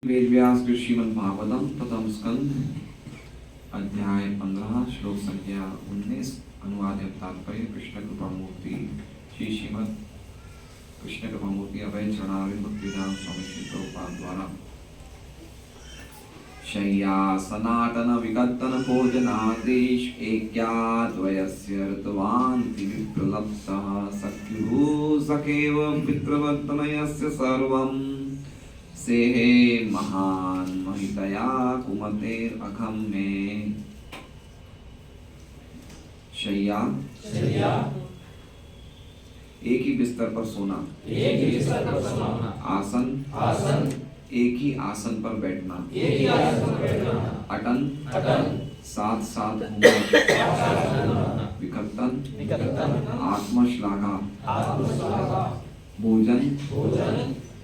वेदव्यास के श्रीमद् भागवतम प्रथम स्कंद अध्याय 15 श्लोक संख्या 19 अनुवाद एवं तात्पर्य कृष्ण कृपा मूर्ति श्री श्रीमद् कृष्ण कृपा मूर्ति अभय चरणारविंद भक्तिवेदांत स्वामी श्री प्रभुपाद द्वारा शय्या सनातन विकर्तन भोजनादेश एक्याद्वयस्य ऋतवान्ति विप्रलब्धः सख्युः सखेव पितृवर्तनयस्य सर्वम् सेहे महान महितया कुमतेर अघम में। शय्या एक ही बिस्तर पर सोना, आसन एक ही आसन पर बैठना, अटन साथ साथ घूमना, विकर्तन आत्मश्लाघा, भोजन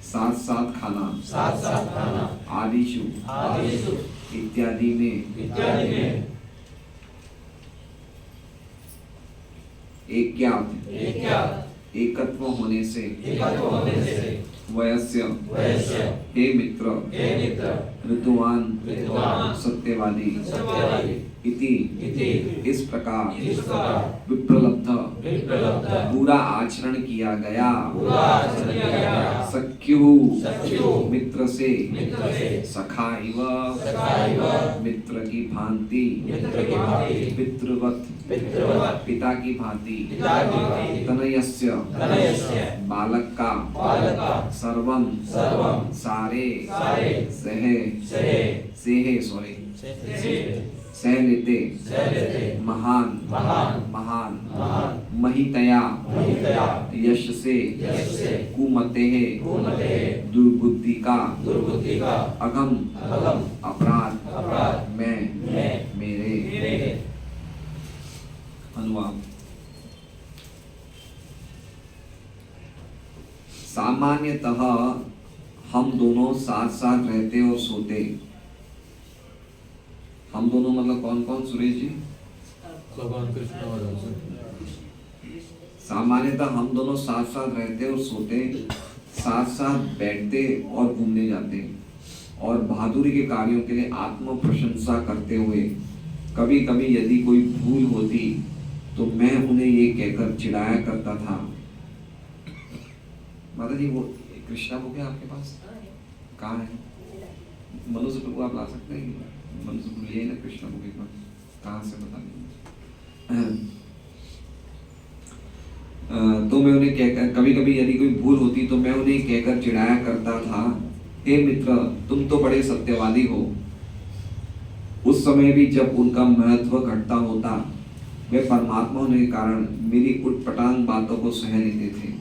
साथ साथ खाना, आदिशु इत्यादि में एकत्व होने से वयस्य हे मित्र ऋतुवान सत्यवादी इति इस प्रकार विप्रलब्ध पूरा आचरण किया गया। सख्यु मित्र से, सखा इव मित्र की भांति, पितृवत पिता की भांति, तनयस्य बालक का, सर्वम सारे, सेहे सह लेते, महान महितया यश से, कुमते दुर्बुद्धि का, अगम अपराध में मेरे। अनुवाद। सामान्यतः हम दोनों साथ साथ रहते और सोते। हम दोनों मतलब कौन कौन? सुरेश जी। भगवान कृष्ण और अर्जुन। सामान्यतः हम दोनों साथ साथ रहते और सोते, साथ साथ बैठते और घूमने जाते, और बहादुरी के कार्यों के लिए आत्म प्रशंसा करते हुए कभी कभी यदि कोई भूल होती तो मैं उन्हें ये कहकर चिढ़ाया करता था। माता जी वो कृष्णा बुक है आपके पास? कहाँ है? मनुष्य प्रभु आप ला सकते हैं? मनुष्य लिए ना कृष्णा बुक एक बार, कहाँ से बता देंगे। तो मैं उन्हें कहकर कभी कभी यदि कोई भूल होती तो मैं उन्हें कहकर चिढ़ाया करता था, हे मित्र तुम तो बड़े सत्यवादी हो। उस समय भी जब उनका महत्व घटता होता वे परमात्मा होने के कारण मेरी उटपटांग बातों को सह लेते थे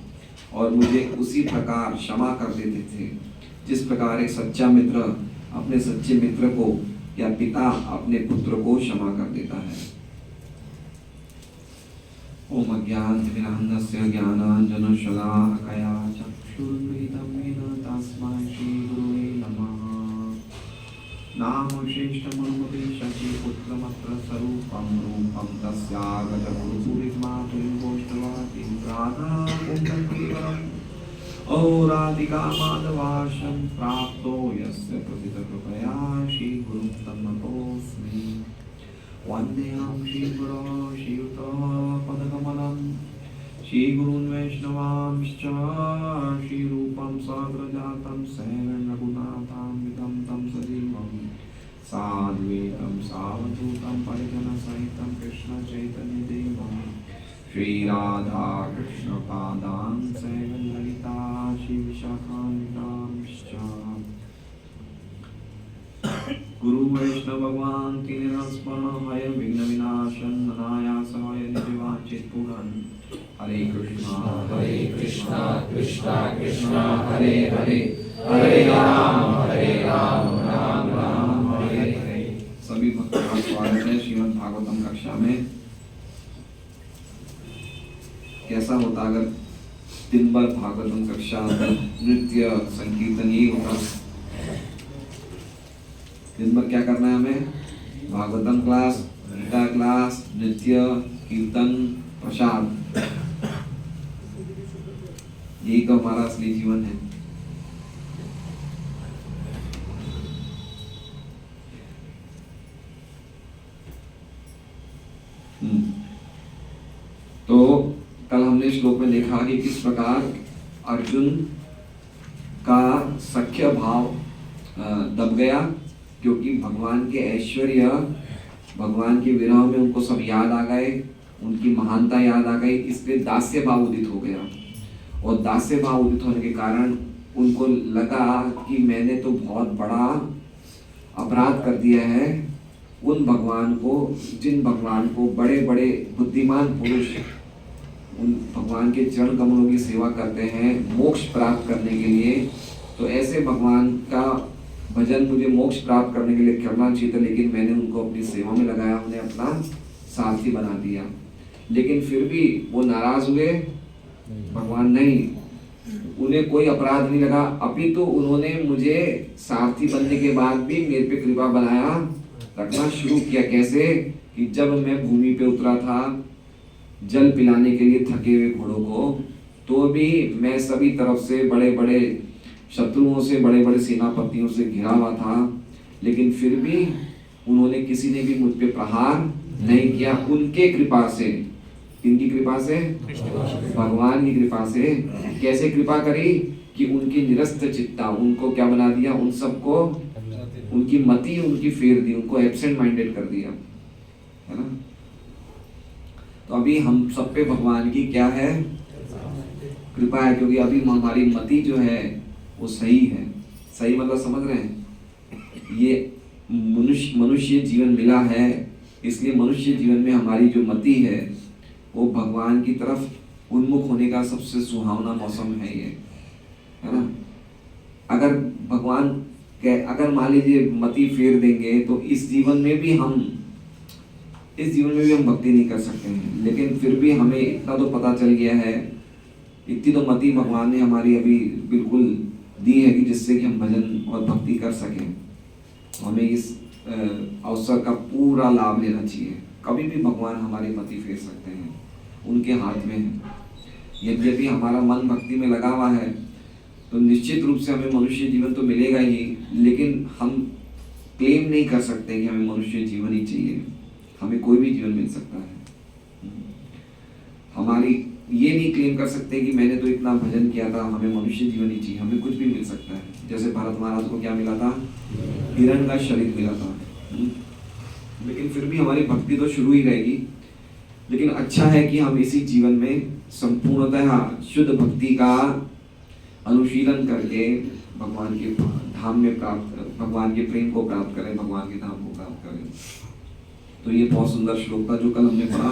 और मुझे उसी प्रकार क्षमा कर देते थे जिस प्रकार एक सच्चा मित्र अपने सच्चे मित्र को या पिता अपने पुत्र को क्षमा कर देता है। ओम अज्ञानतिमिरान्धस्य ज्ञानाञ्जनशलाकया चक्षुरुन्मिलितं येन तस्मै श्रीगुरुवे नमः। नामशेषमनुपदेशति पुत्रमत्र स्वरूपं रूपं तस्यागतगुरुपुरिमातुलिङ्गोष्ठवातिं राधाकुण्डलकेवलम् औराधिका माधवाशं प्राप्तो यस्य प्रथितकृपया श्रीगुरुं तन्नतोऽस्मि। वन्देऽहं श्रीगुरो श्रीयुतपदकमलं श्रीगुरून् वैष्णवांश्च श्रीरूपं साग्रजातं शरणरघुनाथान्वितं तं सजीवं साद्वैतं सावधूतं परिजनसहितं कृष्णचैतन्यदेवं श्रीराधा कृष्णपादान् सैवललिता श्रीविशाखान्वितांश्च। गुरु वैष्णव भगवान की निरस्मरण हय विघ्न विनाशन अनायासाय निजवांचित पूरन। हरे कृष्णा कृष्णा कृष्णा हरे हरे, हरे राम राम राम हरे हरे। सभी भक्तों का स्वागत है श्रीमद् भागवतम कक्षा में। कैसा होता अगर दिन भर भागवतम कक्षा नृत्य संकीर्तन यही होता? दिन भर क्या करना है हमें? भागवतम क्लास, गीता क्लास, नृत्य, कीर्तन, प्रसाद, यही तो हमारा असली जीवन है। हमने श्लोक में देखा कि किस प्रकार अर्जुन का सख्य भाव दब गया, क्योंकि भगवान के ऐश्वर्य, भगवान के विरह में उनको सब याद आ गए, उनकी महानता याद आ गई, इसलिए दास्य भाव उदित हो गया। और दास्य भाव उदित होने के कारण उनको लगा कि मैंने तो बहुत बड़ा अपराध कर दिया है। उन भगवान को, जिन भगवान को बड़े बड़े बुद्धिमान पुरुष उन भगवान के चरण कमलों की सेवा करते हैं मोक्ष प्राप्त करने के लिए, तो ऐसे भगवान का भजन मुझे मोक्ष प्राप्त करने के लिए करना चाहिए था, लेकिन मैंने उनको अपनी सेवा में लगाया, उन्हें अपना सारथी बना दिया। लेकिन फिर भी वो नाराज हुए? भगवान नहीं, उन्हें कोई अपराध नहीं लगा, अपितु उन्होंने मुझे सारथी बनने के बाद भी मेरे पे कृपा बनाया रखना शुरू किया। कैसे कि जब मैं भूमि पे उतरा था जल पिलाने के लिए थके हुए घोड़ों को, तो भी मैं सभी तरफ से बड़े बड़े शत्रुओं से, बड़े बड़े सेनापतियों से घिरा हुआ था, लेकिन फिर भी उन्होंने किसी ने भी मुझ पे प्रहार नहीं किया। उनके कृपा से, किनकी कृपा से? भगवान की कृपा से। कैसे कृपा करी कि उनकी निरस्त चित्ता, उनको क्या बना दिया? उन सबको, उनकी मति उनकी फेर दी, उनको एब्सेंट माइंडेड कर दिया, है ना। तो अभी हम सब पे भगवान की क्या है? कृपा है, क्योंकि अभी हमारी मति जो है वो सही है। सही मतलब समझ रहे हैं? ये मनुष्य जीवन मिला है, इसलिए मनुष्य जीवन में हमारी जो मति है वो भगवान की तरफ उन्मुख होने का सबसे सुहावना मौसम है ये, है ना। अगर भगवान अगर मान लीजिए मति फेर देंगे तो इस जीवन में भी हम भक्ति नहीं कर सकते हैं। लेकिन फिर भी हमें इतना तो पता चल गया है, इतनी तो मति भगवान ने हमारी अभी बिल्कुल दी है कि जिससे कि हम भजन और भक्ति कर सकें। हमें इस अवसर का पूरा लाभ लेना चाहिए। कभी भी भगवान हमारी मति फेर सकते हैं, उनके हाथ में है। यद्यपि हमारा मन भक्ति में लगा हुआ है तो निश्चित रूप से हमें मनुष्य जीवन तो मिलेगा ही, लेकिन हम क्लेम नहीं कर सकते कि हमें मनुष्य जीवन ही चाहिए। हमें कोई भी जीवन मिल सकता है। हमारी ये नहीं क्लेम कर सकते कि मैंने तो इतना भजन किया था, हमें मनुष्य जीवन ही चाहिए। हमें कुछ भी मिल सकता है। जैसे भरत महाराज को क्या मिला था? हिरण का शरीर मिला था। लेकिन फिर भी हमारी भक्ति तो शुरू ही रहेगी। लेकिन अच्छा है कि हम इसी जीवन में संपूर्णतः शुद्ध भक्ति का अनुशीलन करके भगवान के धाम में भगवान के प्रेम को प्राप्त करें, भगवान के धाम को प्राप्त करें। तो ये बहुत सुंदर श्लोक था जो कल हमने पढ़ा।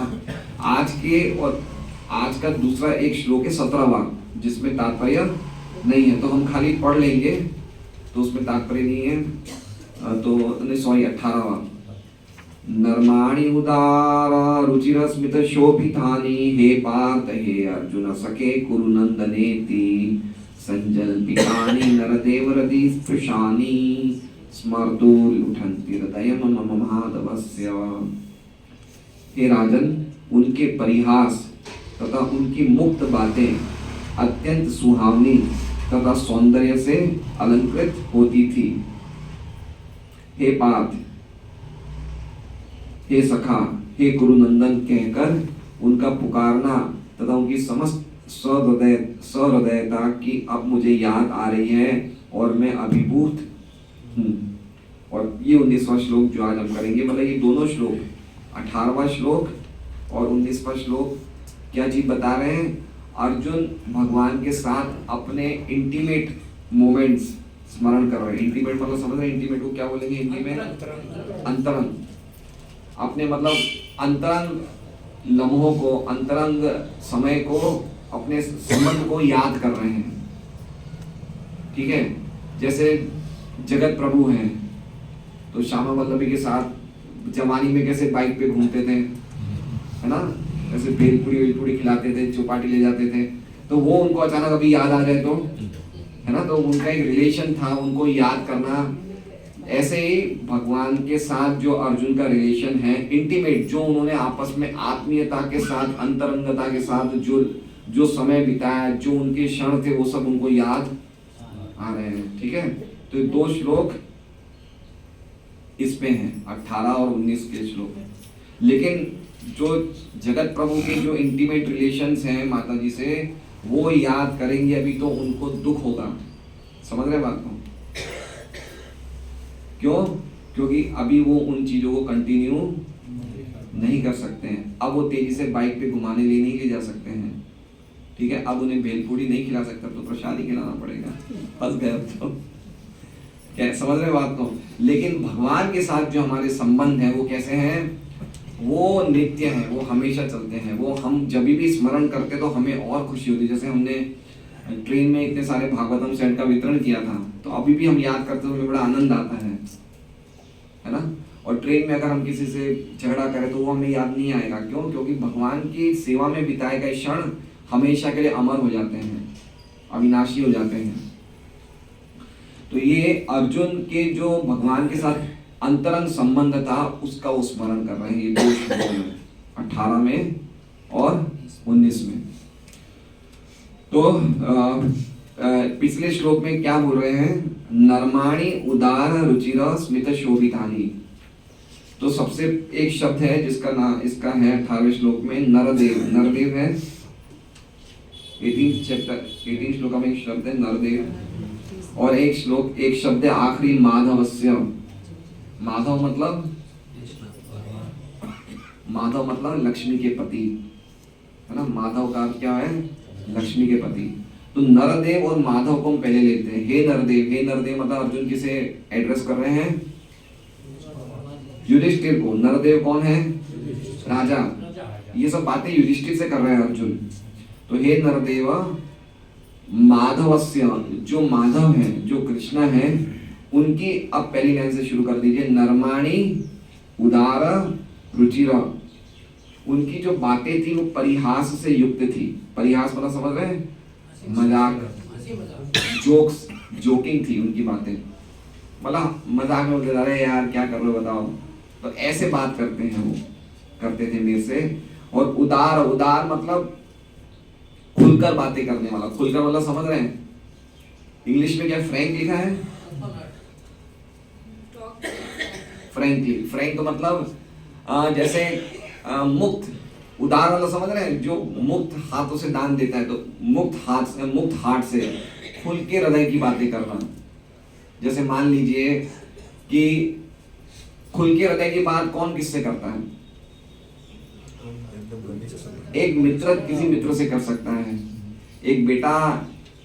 आज का दूसरा एक श्लोक है 17वां, जिसमें तात्पर्य नहीं है, तो हम खाली पढ़ लेंगे, तो उसमें तात्पर्य नहीं है। तो 18वां, नर्माणि उदार रुचिर स्मित शोभितानि हे पार्थ हे अर्जुन सखे कुरु नंदनेति संजल्पितानि नरदेव हृदि स्पृशानि स्मर्तुर्लुठन्ति हृदयं मम माधवस्य। हे राजन, उनके परिहास तथा उनकी मुक्त बातें अत्यंत सुहावनी तथा सौंदर्य से अलंकृत होती थी। हे पार्थ, हे सखा, हे गुरुनंदन कहकर उनका पुकारना तथा उनकी समस्त सहृदयता की अब मुझे याद आ रही है और मैं अभिभूत हूँ। और ये 19वां श्लोक जो आज हम करेंगे, मतलब ये दोनों श्लोक, 18वां श्लोक और 19वां श्लोक क्या चीज बता रहे हैं? अर्जुन भगवान के साथ अपने इंटीमेट मोमेंट्स स्मरण कर रहे हैं। इंटीमेट मतलब समझ रहे हैं? इंटीमेट को क्या बोलेंगे हिंदी में? अंतरंग। अपने मतलब अंतरंग लम्हों को, अंतरंग समय को, अपने संबंध को याद कर रहे हैं। ठीक है। जैसे जगत प्रभु हैं तो श्यामा वल्लभी के साथ जवानी में कैसे बाइक पे घूमते थे, है ना, ऐसे भेलपुरी खिलाते थे, चौपाटी ले जाते थे, तो वो उनको अचानक अभी याद आ जाए तो, है ना, तो उनका एक रिलेशन था, उनको याद करना। ऐसे ही भगवान के साथ जो अर्जुन का रिलेशन है इंटीमेट, जो उन्होंने आपस में आत्मीयता के साथ, अंतरंगता के साथ जो समय बिताया, जो उनके क्षण थे, वो सब उनको याद आ रहे हैं। ठीक है। तो ये दो श्लोक इसमें हैं, 18 और 19 के श्लोक। लेकिन जो जगत प्रभु के जो इंटीमेट रिलेशंस हैं माता जी से, वो याद करेंगे अभी तो उनको दुख होगा। समझ रहे बात को? क्यों? क्योंकि अभी वो उन चीजों को कंटिन्यू नहीं कर सकते हैं। अब वो तेजी से बाइक पे घुमाने ले नहीं ले जा सकते हैं, ठीक है? अब उन्हें भेलपूरी नहीं खिला सकता तो प्रसाद ही खिलाना पड़ेगा। फंस गए अब तो। क्या समझ रहे बात को? लेकिन भगवान के साथ जो हमारे संबंध है वो कैसे हैं? वो नित्य हैं, वो हमेशा चलते हैं। वो हम जब भी स्मरण करते तो हमें और खुशी होती। जैसे हमने ट्रेन में इतने सारे भागवतम सेट का वितरण किया था, तो अभी भी हम याद करते तो हमें बड़ा आनंद आता है ना? और ट्रेन में अगर हम किसी से झगड़ा करें तो वो हमें याद नहीं आएगा। क्यों? क्योंकि भगवान की सेवा में बिताए गए क्षण हमेशा के लिए अमर हो जाते हैं, अविनाशी हो जाते हैं। तो ये अर्जुन के जो भगवान के साथ अंतरंग संबंध था उसका वो स्मरण कर रहे हैं, ये 2 श्लोकों में, 18 में और 19 में। तो पिछले श्लोक में क्या बोल रहे हैं? नर्माणि उदार रुचिर स्मित शोभितानि। तो सबसे एक शब्द है जिसका नाम इसका है 18वें श्लोक में नरदेव। नरदेव है 18 श्लोक में एक शब्द है नरदेव, और एक शब्द है आखिरी माधवस्य। माधव मतलब लक्ष्मी के पति, है ना? माधव का अर्थ क्या है? लक्ष्मी के पति। तो नरदेव और माधव को हम पहले लेते हैं। हे नरदेव, हे नरदेव मतलब अर्जुन किसे एड्रेस कर रहे हैं? युधिष्ठिर को। नरदेव कौन है? राजा। ये सब बातें युधिष्ठिर से कर रहे हैं अर्जुन। तो हे नरदेव माधवस्य, जो माधव है, जो कृष्ण है, उनकी अब पहली लाइन से शुरू कर दीजिए। नर्माणी उदार रुचिर। उनकी जो बातें थी वो परिहास से युक्त थी। परिहास मतलब समझ रहे हैं? मजाक, जोक्स, जोकिंग थी उनकी बातें। मतलब मजाक में बोलते रहे यार क्या कर रहे हो बताओ, तो ऐसे बात करते हैं वो, करते थे मेरे से। और उदार, उदार मतलब खुलकर बातें करने वाला। खुलकर मतलब समझ रहे हैं? इंग्लिश में क्या फ्रैंक लिखा है? फ्रैंकली। फ्रैंक मतलब जैसे मुक्त। उदार मतलब समझ रहे हैं? जो मुक्त हाथों से दान देता है, तो मुक्त हाथ से खुल के हृदय की बातें करना। जैसे मान लीजिए कि खुल के हृदय की बात कौन किससे करता है? एक मित्र किसी मित्र से कर सकता है, एक बेटा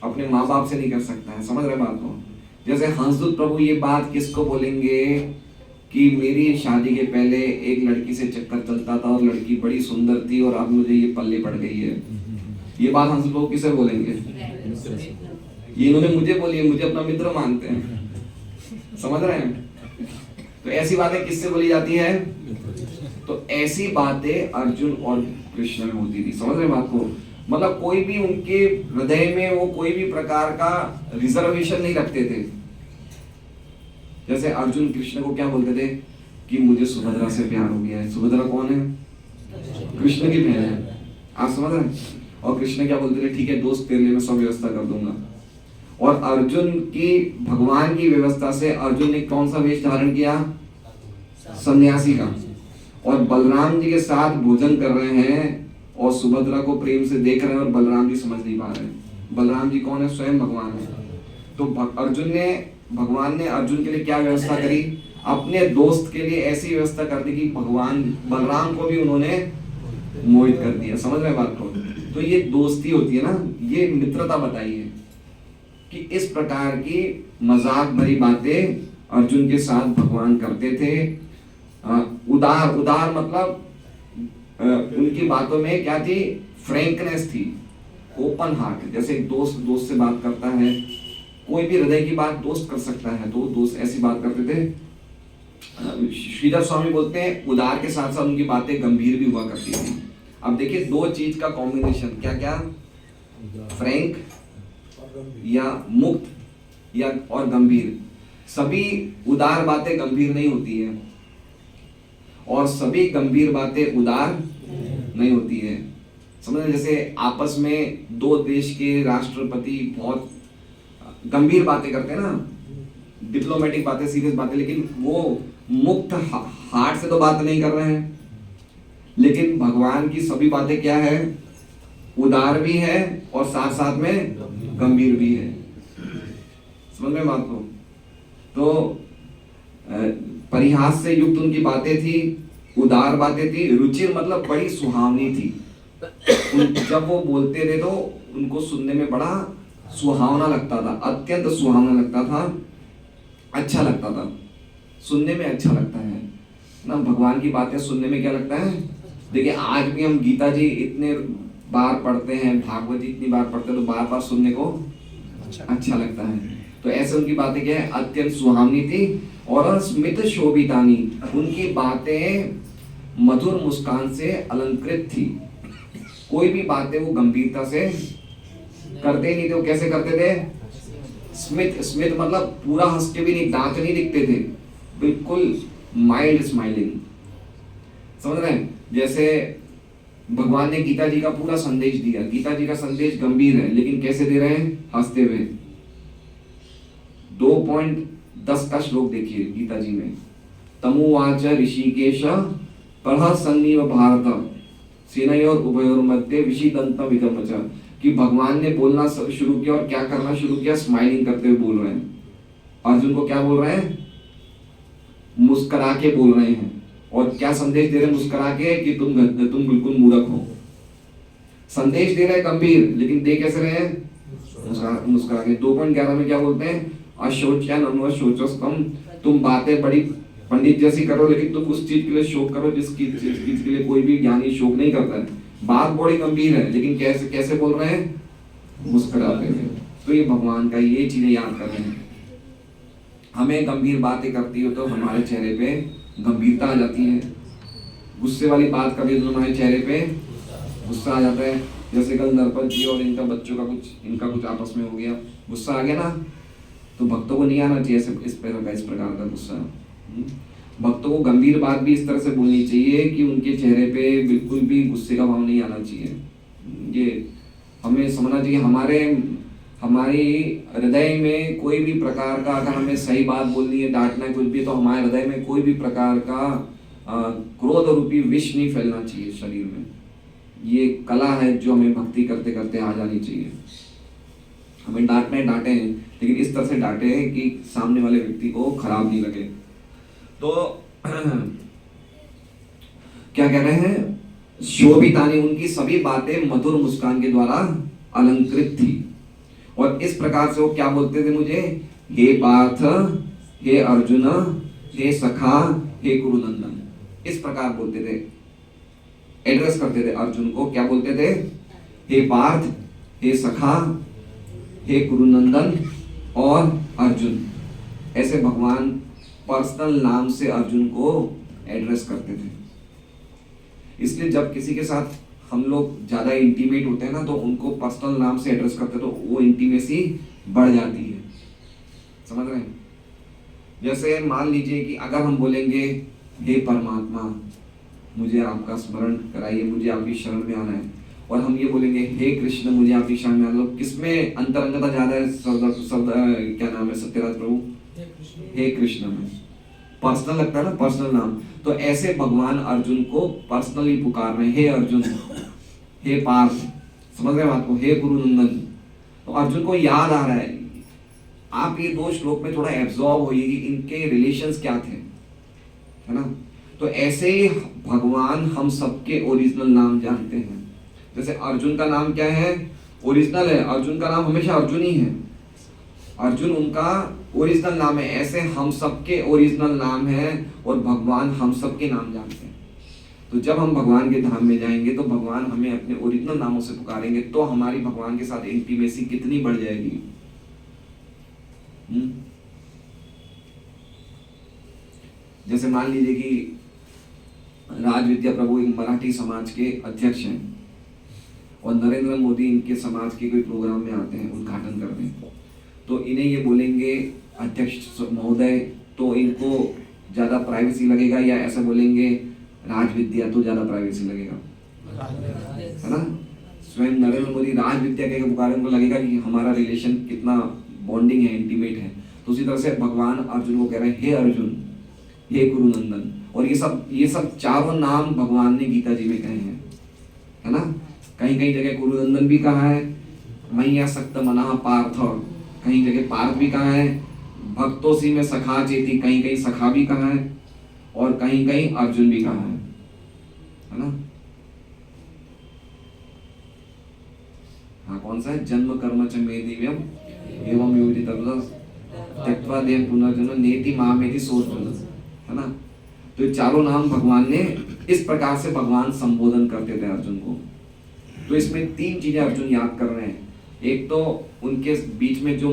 अपने माँ बाप से नहीं कर सकता है। समझ रहे बात को? जैसे हंसदूत प्रभु ये बात किसको बोलेंगे कि मेरी शादी के पहले एक लड़की से चक्कर चलता था और लड़की बड़ी सुंदर थी और अब मुझे ये पल्ले पड़ गई है। ये बात हंसदूत प्रभु किसे बोलेंगे? ये इन्होंने मुझे बोली है, मुझे अपना मित्र मानते हैं। समझ रहे हैं? तो ऐसी बातें किससे बोली जाती है? तो ऐसी बातें अर्जुन और कृष्ण में होती थी। समझ रहे बात को? मतलब कोई भी उनके हृदय में वो कोई भी प्रकार का रिजर्वेशन नहीं रखते थे। जैसे अर्जुन कृष्ण को क्या बोलते थे कि मुझे सुभद्रा से प्यार हो गया है। सुभद्रा कौन है? कृष्ण की बहन है। आप समझ रहे हैं? और कृष्ण क्या बोलते थे? ठीक है दोस्त, तेरे लिए मैं सब व्यवस्था कर दूंगा। और अर्जुन की भगवान की व्यवस्था से अर्जुन ने कौन सा वेश धारण किया? सन्यासी का। और बलराम जी के साथ भोजन कर रहे हैं और सुभद्रा को प्रेम से देख रहे हैं और बलराम जी समझ नहीं पा रहे हैं। बलराम जी कौन है? स्वयं भगवान है। तो भगवान ने अर्जुन के लिए क्या व्यवस्था करी? अपने दोस्त के लिए ऐसी व्यवस्था कर दी कि भगवान बलराम को भी उन्होंने मोहित कर दिया। समझ रहे बात को? तो ये दोस्ती होती है ना, ये मित्रता बताइए कि इस प्रकार की मजाक भरी बातें अर्जुन के साथ भगवान करते थे। उदार मतलब उनकी बातों में क्या थी? फ्रैंकनेस थी, ओपन हार्ट। जैसे एक दोस्त से बात करता है, कोई भी हृदय की बात दोस्त कर सकता है, तो दोस्त ऐसी बात करते थे। श्रीधर स्वामी बोलते हैं उदार के साथ साथ उनकी बातें गंभीर भी हुआ करती थी। अब देखिए दो चीज का कॉम्बिनेशन, क्या क्या? फ्रैंक या मुक्त या और गंभीर। सभी उदार बातें गंभीर नहीं होती है और सभी गंभीर बातें उदार नहीं होती है। समझ रहे? जैसे आपस में दो देश के राष्ट्रपति बहुत गंभीर बातें करते हैं ना, डिप्लोमेटिक बातें, सीरियस बातें, लेकिन वो मुक्त हार्ट से तो बात नहीं कर रहे हैं। लेकिन भगवान की सभी बातें क्या है, उदार भी है और साथ साथ में गंभीर भी है। समझ में बात को? तो परिहास से युक्त उनकी बातें थी, उदार बातें थी, रुचिर मतलब बड़ी सुहावनी थी। जब वो बोलते थे तो उनको सुनने में बड़ा सुहावना लगता था, अत्यंत सुहावना लगता था, अच्छा लगता था, सुनने में अच्छा लगता है ना। भगवान की बातें सुनने में क्या लगता है? देखिए आज भी हम गीता जी इतने बार पढ़ते हैं, भागवत जी इतनी बार पढ़ते हैं, तो बार बार सुनने को अच्छा लगता है। तो ऐसे उनकी बातें क्या है, अत्यंत सुहावनी थी और स्मित शोभितानी, उनकी बातें मधुर मुस्कान से अलंकृत थी। कोई भी बातें वो गंभीरता से करते नहीं थे। वो कैसे करते थे? स्मित, स्मित मतलब पूरा हंस के भी नहीं, दांत नहीं दिखते थे, बिल्कुल माइल्ड स्माइलिंग। समझ रहे हैं? जैसे भगवान ने गीता जी का पूरा संदेश दिया, गीता जी का संदेश गंभीर है, लेकिन कैसे दे रहे हैं? हंसते हुए। 2.10 का श्लोक देखिए गीता जी में, तमुवाच ऋषिकेश प्रहसन्निव भारत सेनयोर उभयोर मध्य विषीदंतम इदम च, कि भगवान ने बोलना शुरू किया और क्या करना शुरू किया? स्माइलिंग करते हुए बोल रहे हैं। अर्जुन को क्या बोल रहे हैं? मुस्कुरा के बोल रहे हैं। और क्या संदेश दे रहे हैं मुस्कुरा के? कि तुम बिल्कुल मूर्ख हो। संदेश दे रहे हैं गंभीर, लेकिन दे कैसे रहे हैं? मुस्कुरा के। 2.11 में क्या बोलते हैं? अशोचन अनवशोचस्तम, तुम बातें बड़ी पंडित जैसी करो, लेकिन तुम उस चीज के लिए शोक करो जिसकी चीज के लिए कोई भी ज्ञानी शोक नहीं करता है। बात बड़ी गंभीर है, लेकिन कैसे कैसे बोल रहे हैं? मुस्कुराते हुए। तो ये भगवान का ये चीजें याद कर रहे हैं। हमें गंभीर बातें करती हो तो हमारे चेहरे पे गंभीरता आ जाती है। गुस्से वाली बात कभी तो हमारे चेहरे पे गुस्सा आ जाता है। जैसे कल नरपत जी और इनका बच्चों का कुछ आपस में हो गया, गुस्सा आ गया ना, तो भक्तों को नहीं आना चाहिए इस प्रकार का गुस्सा। भक्तों को गंभीर बात भी इस तरह से बोलनी चाहिए कि उनके चेहरे पे बिल्कुल भी गुस्से का भाव नहीं आना चाहिए। ये हमें समझना चाहिए। हमारी हृदय में कोई भी प्रकार का, अगर हमें सही बात बोलनी है, डांटना है कुछ भी, तो हमारे हृदय में कोई भी प्रकार का क्रोध रूपी विष नहीं फैलना चाहिए शरीर में। ये कला है जो हमें भक्ति करते करते आ जानी चाहिए। हमें डांटना है, डांटे हैं, लेकिन इस तरह से डांटे हैं कि सामने वाले व्यक्ति को खराब नहीं लगे। तो क्या कह रहे हैं? शोभितानी, उनकी सभी बातें मधुर मुस्कान के द्वारा अलंकृत थी। और इस प्रकार से वो क्या बोलते थे मुझे? हे पार्थ, हे अर्जुन, हे सखा, हे कुरुनंदन, इस प्रकार बोलते थे, एड्रेस करते थे अर्जुन को। क्या बोलते थे? हे पार्थ, हे सखा, हे कुरुनंदन और अर्जुन। ऐसे भगवान पर्सनल नाम से अर्जुन को एड्रेस करते थे। इसलिए जब किसी के साथ हम लोग ज्यादा इंटीमेट होते हैं ना, तो उनको पर्सनल नाम से एड्रेस करते हैं, तो वो इंटीमेसी बढ़ जाती है। समझ रहे हैं? जैसे मान लीजिए कि अगर हम बोलेंगे हे परमात्मा, मुझे आपका स्मरण कराइए, मुझे आपकी शरण में आना है, और हम ये बोलेंगे हे कृष्ण, मुझे आपकी शरण में आना है, किसमें अंतरंगता ज्यादा है? शब्द क्या नाम है सत्यराज प्रभु? हे कृष्ण में पर्सनल लगता है ना, पर्सनल नाम। तो ऐसे भगवान अर्जुन को पर्सनली पुकार रहे हैं, हे अर्जुन, हे पार्थ, समझ रहे हैं बात को? हे गुरुनंदन। तो अर्जुन को याद आ रहा है। आप ये 2 श्लोक में थोड़ा एब्जॉर्ब होइए कि इनके रिलेशंस क्या थे, है ना? तो ऐसे ही भगवान हम सबके ओरिजिनल नाम जानते हैं। जैसे अर्जुन का नाम क्या है? ओरिजिनल है, अर्जुन का नाम हमेशा अर्जुन ही है। अर्जुन उनका ओरिजिनल नाम है। ऐसे हम सबके ओरिजिनल नाम है और भगवान हम सबके नाम जानते हैं। तो जब हम भगवान के धाम में जाएंगे तो भगवान हमें अपने ओरिजिनल नामों से पुकारेंगे, तो हमारी भगवान के साथ इंटीमेसी कितनी बढ़ जाएगी। जैसे मान लीजिए कि राज विद्या प्रभु एक मराठी समाज के अध्यक्ष हैं और नरेंद्र मोदी इनके समाज के कोई प्रोग्राम में आते हैं उद्घाटन करने, तो इन्हें ये बोलेंगे अध्यक्ष महोदय, तो इनको ज्यादा प्राइवेसी लगेगा, या ऐसा बोलेंगे राज विद्या तो ज्यादा प्राइवेसी लगेगा, है ना? स्वयं नरेंद्र मोदी राज विद्या के पुकारे, उनको लगेगा कि हमारा रिलेशन कितना बॉन्डिंग है, इंटीमेट है। तो उसी तरह से भगवान अर्जुन को कह रहे हैं हे अर्जुन, हे गुरुनंदन। और ये सब चारों नाम भगवान ने गीता जी में कहे हैं, है ना। कहीं कहीं जगह गुरुनंदन भी कहा है, मैया सक्त मना पार्थ, कहीं जगह पार्थ भी कहा है, भक्तों सी में सखा चेती, कहीं कहीं सखा भी कहा है, और कहीं कहीं अर्जुन भी कहा है ना। हाँ, कौन सा है? जन्म कर्म च मे दिव्यम एवं योनि त्यक्त्वा देह पुनर्जन्म नेति मामेति सोर्जुन, है ना। तो ये चारों नाम भगवान ने इस प्रकार से भगवान संबोधन करते थे अर्जुन को। तो इसमें 3 चीजें अर्जुन याद कर रहे हैं। एक तो उनके बीच में जो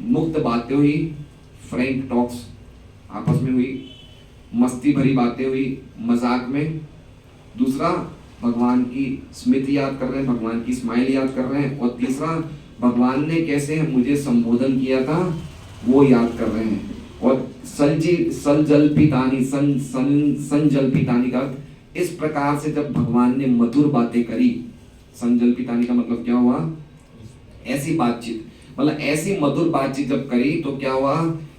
मुक्त बातें हुई, फ्रैंक टॉक्स आपस में हुई, मस्ती भरी बातें हुई मजाक में। दूसरा, भगवान की स्मृति याद कर रहे हैं, भगवान की स्माइल याद कर रहे हैं। और तीसरा, भगवान ने कैसे मुझे संबोधन किया था वो याद कर रहे हैं। और संजल्पितानी का इस प्रकार से जब भगवान ने मधुर बातें करी, संजल्पितानी का मतलब क्या हुआ? ऐसी बातचीत, मतलब ऐसी मधुर बातचीत जब करी तो क्या हुआ?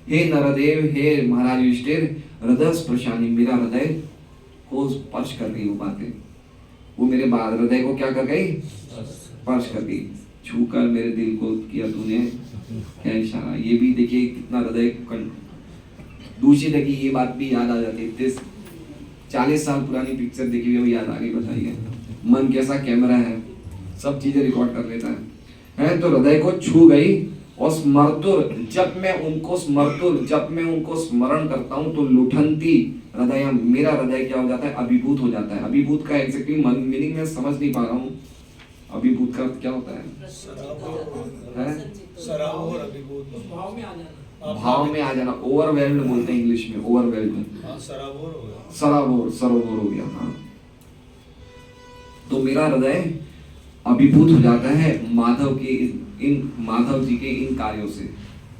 हे नरदेव, हे महाराज युधिष्ठिर, हृदय स्पर्शानी, मेरा हृदय को स्पर्श कर गई वो बातें। वो मेरे हृदय को क्या कर गई? स्पर्श कर गई। छूकर मेरे दिल को किया तूने क्या इशारा। ये भी देखिए कितना हृदय। दूसरी देखिए, ये बात भी याद आ जाती है, 40 साल पुरानी पिक्चर देखी हुई याद आ गई। बताइए मन कैसा कैमरा है, सब चीजें रिकॉर्ड कर लेता है। तो हृदय को छू गई। और जब मैं उनको स्मरण करता हूँ तो लुठंती हृदय, मेरा हृदय क्या हो जाता है? अभिभूत हो जाता है। अभिभूत का एग्जैक्टली मीनिंग मैं समझ नहीं पा रहा हूँ। अभिभूत का क्या होता है? भाव में आ जाना। ओवरवेल्ड बोलते हैं इंग्लिश में, ओवरवेल्ड, सरोवर हो गया। हाँ, तो मेरा हृदय अभिभूत हो जाता है माधव जी के इन कार्यों से।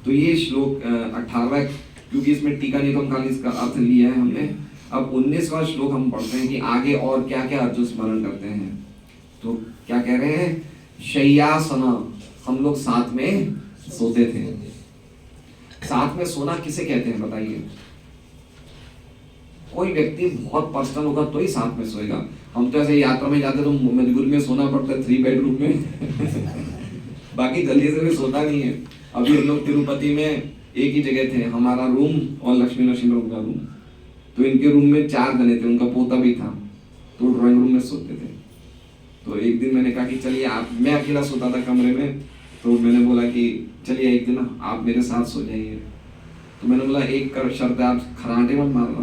तो ये श्लोक 18वां, क्योंकि इसमें टीका निगम काल इसका अर्थ लिया है हमने। अब 19वां श्लोक हम पढ़ते हैं कि आगे और क्या क्या अर्जुन स्मरण करते हैं। तो क्या कह रहे हैं? शय्यासना, हम लोग साथ में सोते थे। साथ में सोना किसे कहते हैं बताइए? कोई व्यक्ति बहुत पर्सनल होगा तो ही साथ में सोएगा। हम तो ऐसे यात्रा में जाते तो मजबूरी में सोना पड़ता है 3 बेडरूम में बाकी जल्दी से भी सोता नहीं है। अभी हम लोग तिरुपति में एक ही जगह थे, हमारा रूम और लक्ष्मी नरसिंह का रूम। तो इनके रूम में 4 जने थे, उनका पोता भी था, तो ड्राइंग रूम में सोते थे। तो एक दिन मैंने कहा कि चलिए मैं अकेला सोता था कमरे में, तो मैंने बोला कि चलिए एक दिन आप मेरे साथ सो जाइए। तो मैंने बोला एक शर्त है, आप खराटे मत मारना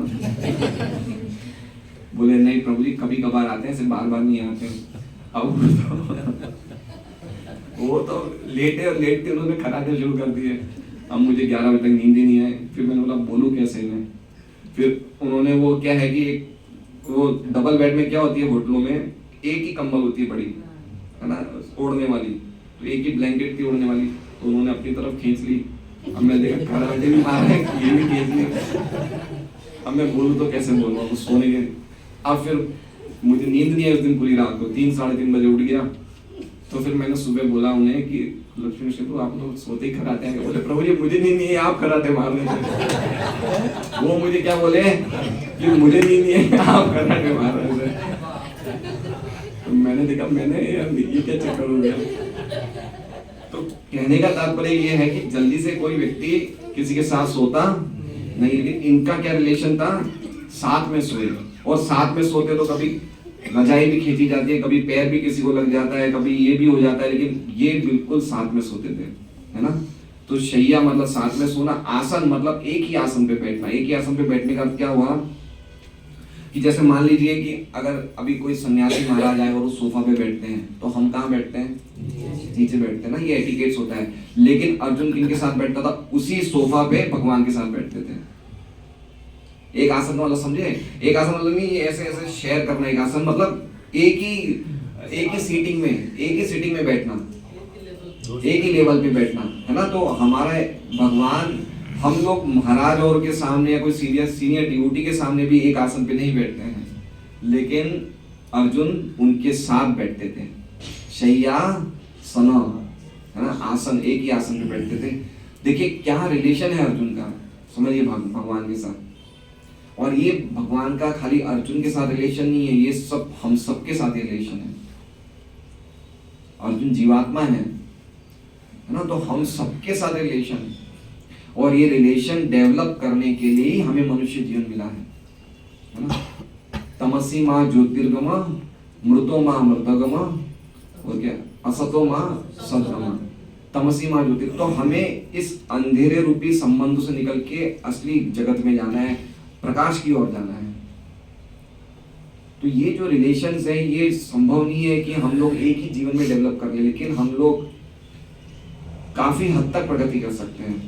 बोले नहीं प्रभु जी, कभी कभार आते हैं, सिर्फ बार बार नहीं आते। अब वो तो लेटते उन्होंने खराटे शुरू कर दिए। अब मुझे 11 बजे तक नींद ही नहीं आई। फिर मैंने बोला बोलूं कैसे मैं। फिर उन्होंने वो क्या है कि वो डबल बेड में क्या होती है होटलों में, एक ही कंबल होती है बड़ी, है ना, ओढ़ने वाली। तो एक ही ब्लैंकेट थी ओढ़ने वाली, तो उन्होंने अपनी तरफ खींच ली। अब मैं देखा खराटे भी मार रहे हैं, ये भी खींच ली। अब मैं बोलूं तो कैसे बोलूं, वो सोने के। अब फिर मुझे नींद नहीं आई उस दिन पूरी रात को, 3 साढ़े 3 बजे उठ गया। तो फिर मैंने सुबह बोला उन्हें कि लक्ष्मी सिंह आप लोग सोते ही खराटे हैं। बोले प्रभु जी मुझे नींद नहीं है, आप खराटे मार रहे थे। वो मुझे क्या बोले कि मुझे नींद नहीं है, आप खराटे मार रहे थे। तो मैंने देखा ये क्या चक्कर हो गया। तो कहने का तात्पर्य ये है कि जल्दी से कोई व्यक्ति किसी के साथ सोता नहीं, लेकिन इनका क्या रिलेशन था? साथ में सोए। और साथ में सोते तो कभी रजाई भी खींची जाती है, कभी पैर भी किसी को लग जाता है, कभी ये भी हो जाता है, लेकिन ये बिल्कुल साथ में सोते थे, है ना। तो शैया मतलब साथ में सोना, आसन मतलब एक ही आसन पे बैठना। एक ही आसन पे बैठने का क्या हुआ कि जैसे मान लीजिए कि अगर अभी कोई सन्यासी महाराज आए और उस सोफा पे बैठते हैं, तो हम कहाँ बैठते हैं? नीचे बैठते हैं ना, ये एटिकेट्स होता है। लेकिन अर्जुन किनके साथ बैठता था? उसी सोफा पे भगवान के साथ बैठते थे। एक आसन मतलब समझे? एक आसन मतलब नहीं ऐसे ऐसे शेयर करना, एक आसन मतलब एक ही सीटिंग में बैठना, एक ही लेवल पे बैठना, है ना। तो हमारा भगवान, हम लोग महाराज और के सामने या कोई सीनियर डिवोटी के सामने भी एक आसन पे नहीं बैठते हैं, लेकिन अर्जुन उनके साथ बैठते थे। शैया सना, है ना, आसन, एक ही आसन पे बैठते थे। देखिए क्या रिलेशन है अर्जुन का, समझिए भगवान के साथ। और ये भगवान का खाली अर्जुन के साथ रिलेशन नहीं है, ये सब हम सबके साथ रिलेशन है। अर्जुन जीवात्मा है ना, तो हम सबके साथ रिलेशन, और ये रिलेशन डेवलप करने के लिए ही हमें मनुष्य जीवन मिला है ना। तमसी माँ ज्योतिर्गम, मृतो माँ अमृतगम, और क्या असतो माँ सद्गम। तमसी माँ ज्योति, तो हमें इस अंधेरे रूपी संबंध से निकल के असली जगत में जाना है, प्रकाश की ओर जाना है। तो ये जो रिलेशंस है, ये संभव नहीं है कि हम लोग एक ही जीवन में डेवलप कर ले, लेकिन हम लोग काफी हद तक प्रगति कर सकते हैं,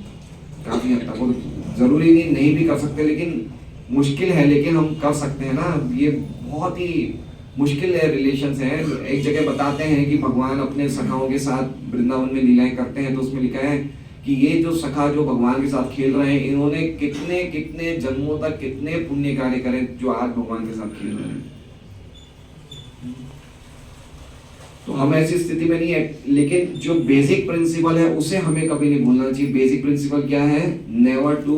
काफी हद तक। और जरूरी नहीं भी कर सकते, लेकिन मुश्किल है, लेकिन हम कर सकते हैं ना। ये बहुत ही मुश्किल है रिलेशंस है। एक जगह बताते हैं कि भगवान अपने सखाओं के साथ वृंदावन में लीलाएं करते हैं, तो उसमें लिखा है कि ये जो सखा जो भगवान के साथ खेल रहे हैं, इन्होंने कितने कितने जन्मों तक कितने पुण्य कार्य करे जो आज भगवान के साथ खेल रहे हैं। तो हम ऐसी स्थिति में नहीं है, लेकिन जो बेसिक प्रिंसिपल है उसे हमें कभी नहीं भूलना चाहिए। बेसिक प्रिंसिपल क्या है? Never to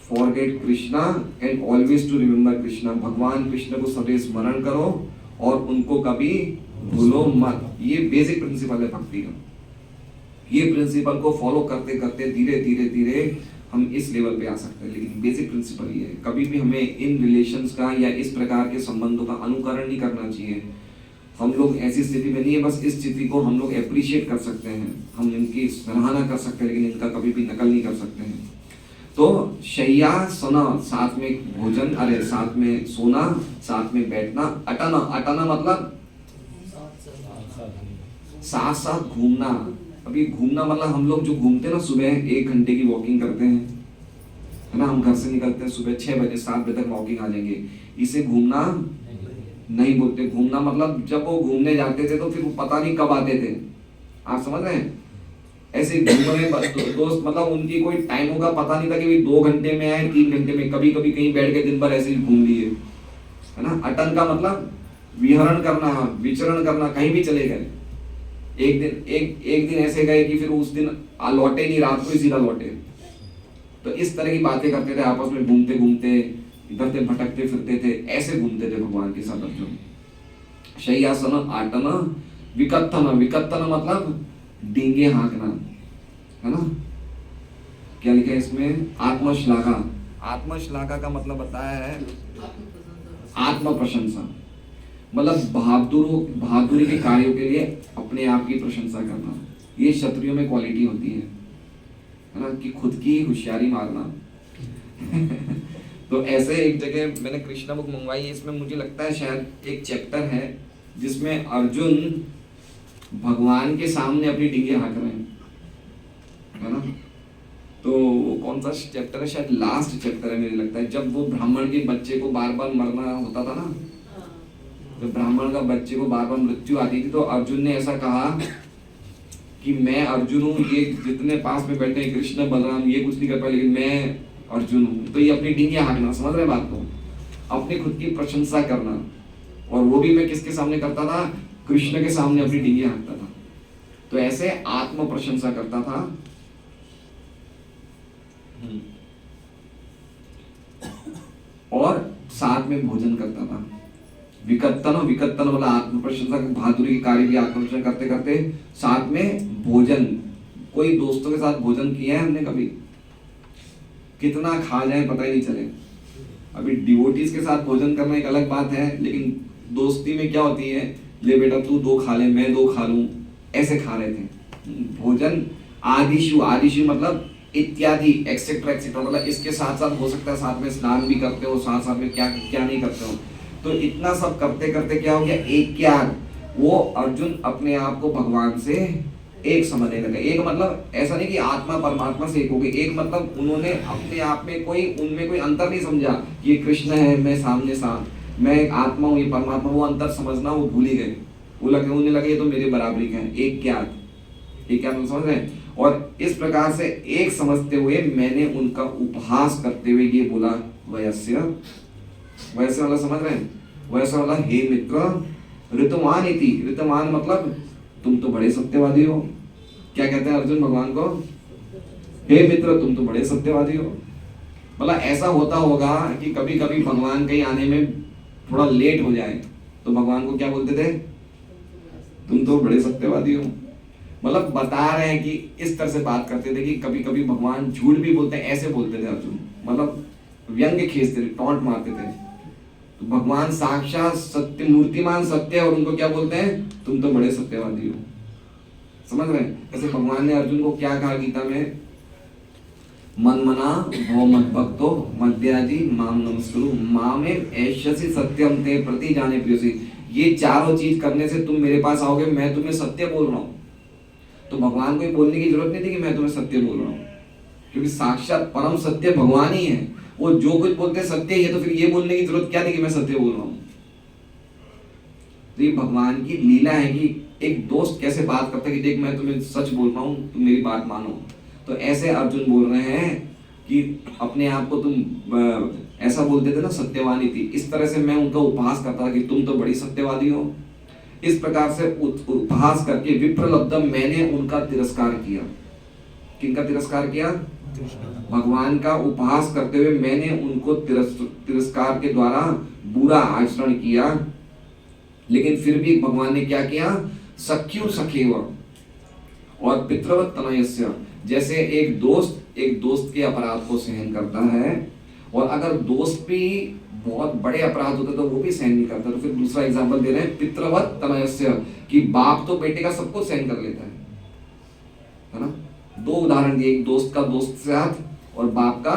forget Krishna and always to remember Krishna. भगवान कृष्ण को सदैव स्मरण करो और उनको कभी भूलो मत। ये बेसिक प्रिंसिपल है भक्ति का। ये प्रिंसिपल को फॉलो करते करते धीरे धीरे धीरे हम इस लेवल पे आ सकते हैं, लेकिन बेसिक प्रिंसिपल ये है। कभी भी हमें इन रिलेशंस का या इस प्रकार के संबंधों का अनुकरण नहीं करना चाहिए। हम लोग ऐसी स्थिति में नहीं है, बस इस स्थिति को हम लोग एप्रिशिएट कर सकते हैं, हम इनकी सराहना कर सकते हैं, लेकिन इनका कभी भी नकल नहीं कर सकते हैं। तो शैया सोना, साथ में भोजन, अरे साथ में सोना, साथ में बैठना। अटाना, अटाना मतलब साथ साथ घूमना। अभी घूमना मतलब हम लोग जो घूमते हैं ना, सुबह 1 घंटे की वॉकिंग करते हैं, है ना। हम घर से निकलते हैं सुबह 6 बजे, 7 बजे तक वॉकिंग आ जाएंगे, इसे घूमना नहीं बोलते। घूमना मतलब जब वो घूमने जाते थे तो फिर वो पता नहीं कब आते थे, आप समझ रहे हैं। ऐसे घूम रहे दोस्त, मतलब उनकी कोई टाइमों का पता नहीं था कि 2 घंटे में आए, 3 घंटे में, कभी कभी कहीं बैठ के दिन भर ऐसे ही घूम लिए, है ना। अटन का मतलब विहरण करना, विचरण करना, कहीं भी चले गए। एक दिन ऐसे गए कि फिर उस दिन लौटे नहीं, रात को ही सीधा लौटे। तो इस तरह की बातें करते थे आपस में, घूमते घूमते, इधर से भटकते फिरते थे, ऐसे घूमते थे भगवान के साथ अर्जुन। शय्यासन, आटन, विकत्तन। विकत्तन मतलब डींगे हाँकना, है ना। क्या लिखा है इसमें? आत्मश्लाघा। आत्मश्लाघा का मतलब बताया है आत्म प्रशंसा, मतलब बहादुरी के कार्यों के लिए अपने आप की प्रशंसा करना। ये क्षत्रियों में क्वालिटी होती है ना, कि खुद की होशियारी मारना। तो ऐसे एक जगह मैंने कृष्णा बुक मंगवाई है, इसमें मुझे लगता है शायद एक चैप्टर है जिसमें अर्जुन भगवान के सामने अपनी डींगे हाँक रहे हैं, है ना। तो कौन सा चैप्टर है? शायद लास्ट चैप्टर है मुझे लगता है, जब वो ब्राह्मण के बच्चे को बार बार मरना होता था ना, जब ब्राह्मण का बच्चे को बार बार मृत्यु आती थी, तो अर्जुन ने ऐसा कहा कि मैं अर्जुन हूँ, ये जितने पास में बैठे हैं कृष्ण बलराम ये कुछ नहीं कर पाए, लेकिन मैं अर्जुन हूँ। तो ये अपनी डींगे हाँकना, समझ रहे बात को, अपनी खुद की प्रशंसा करना। और वो भी मैं किसके सामने करता था? कृष्ण के सामने अपनी डींगे हाँकता था। तो ऐसे आत्म प्रशंसा करता था। और साथ में भोजन करता था। विकत्तन, विकत्तन वाला आत्म प्रशंसा, बहादुरी के कार्य की आत्म प्रशंसा करते करते साथ में भोजन। कोई दोस्तों के साथ भोजन किया है हमने कभी? कितना खा जाए पता ही नहीं चले। अभी डिवोटीज के साथ भोजन करना एक अलग बात है, लेकिन दोस्ती में क्या होती है, ले बेटा तू 2 खा ले, मैं 2 खा लूं, ऐसे खा रहे थे भोजन। आदिशु, आदिशु मतलब इत्यादि, एक्सेट्रा एक्सेट्रा, मतलब इसके साथ साथ हो सकता है साथ में स्नान भी करते हो, साथ साथ में क्या क्या नहीं करते हो। तो इतना सब करते करते क्या हो गया? एक क्या, वो अर्जुन अपने आप को भगवान से एक समझने लगे। एक मतलब ऐसा नहीं कि आत्मा परमात्मा से एक हो गई, एक मतलब उन्होंने अपने आप में उनमें कोई अंतर नहीं समझा, ये कृष्ण है, मैं सामने मैं आत्मा हूँ, ये परमात्मा, वो अंतर समझना वो भूल ही गए। उन्हें लगे ये तो मेरे बराबरी का है, एक क्या समझ रहे हैं। और इस प्रकार से एक समझते हुए मैंने उनका उपहास करते हुए ये बोला, वयस्य वाला समझ रहे हैं, वयस्य वाला, हे मित्र ऋतुमान इति। ऋतुमान मतलब तुम तो बड़े सत्यवादी हो। क्या कहते हैं अर्जुन भगवान को? हे मित्र तुम तो बड़े सत्यवादी हो। मतलब ऐसा होता होगा कि कभी कभी भगवान कहीं आने में थोड़ा लेट हो जाए तो भगवान को क्या बोलते थे, तुम तो बड़े सत्यवादी हो। मतलब बता रहे हैं कि इस तरह से बात करते थे कि कभी कभी भगवान झूठ भी बोलते हैं, ऐसे बोलते थे अर्जुन, मतलब व्यंग्य खींचते थे, टॉन्ट मारते थे। तो भगवान साक्षात सत्य मूर्तिमान सत्य है और उनको क्या बोलते हैं, तुम तो बड़े सत्यवादी हो। समझ रहे हैं? जैसे भगवान ने अर्जुन को क्या कहा गीता में, मन मना भो मत भक्तो मद्याजी माम नमस्कुरु मामे ऐश्यसि सत्यम ते प्रति जाने प्रियसी। ये चारों चीज करने से तुम मेरे पास आओगे, मैं तुम्हें सत्य बोल रहा हूँ। तो भगवान को ये बोलने की जरूरत नहीं थी कि मैं तुम्हें सत्य बोल रहा हूँ, क्योंकि साक्षात परम सत्य भगवान ही है। वो जो कुछ बोलते हैं सत्य ही है, तो फिर ये बोलने की जरूरत क्या थी कि मैं सत्य बोल रहा हूँ। तो ये भगवान की लीला है कि एक दोस्त कैसे बात करता है कि देख मैं तुम्हें सच बोल रहा हूँ, तुम मेरी बात मानो। तो ऐसे अर्जुन बोल रहे हैं कि अपने आप को तुम ऐसा बोलते थे ना, सत्यवानी थी, इस तरह से मैं उनका उपहास करता था कि तुम तो बड़ी सत्यवादी हो। इस प्रकार से उपहास करके विप्रलब्धम मैंने उनका तिरस्कार किया। किनका तिरस्कार किया? भगवान का उपहास करते हुए मैंने उनको तिरस्कार के द्वारा बुरा आचरण किया। लेकिन फिर भी भगवान ने क्या किया, सख्यु सखेव और पितृवत तनयस्य। जैसे एक दोस्त के अपराध को सहन करता है, और अगर दोस्त भी बहुत बड़े अपराध होते तो वो भी सहन नहीं करता, तो फिर दूसरा एग्जांपल दे रहे हैं पितृवत तनयस्य, कि बाप तो बेटे का सब कुछ सहन कर लेता है ना। दो उदाहरण दिए, एक दोस्त का दोस्त से साथ और बाप का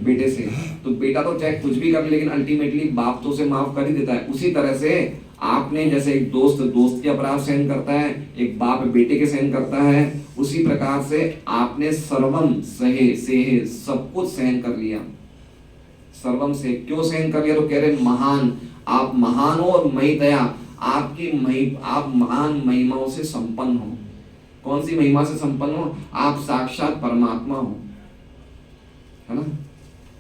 बेटे से। तो बेटा तो चाहे कुछ भी कर ले, लेकिन अल्टीमेटली बाप तो उसे माफ कर ही देता है। उसी तरह से आपने, जैसे एक दोस्त के अपराध सहन करता है, एक बाप बेटे के सहन करता है, उसी प्रकार से आपने सर्वम सहे सेहे सब कुछ सहन कर लिया। सर्वम से क्यों सहन कर लिया, तो कह रहे महान, आप महान हो और महितया, आप महान महिमाओं से संपन्न हो। कौन सी महिमा से संपन्न हो? आप साक्षात परमात्मा हो, है ना।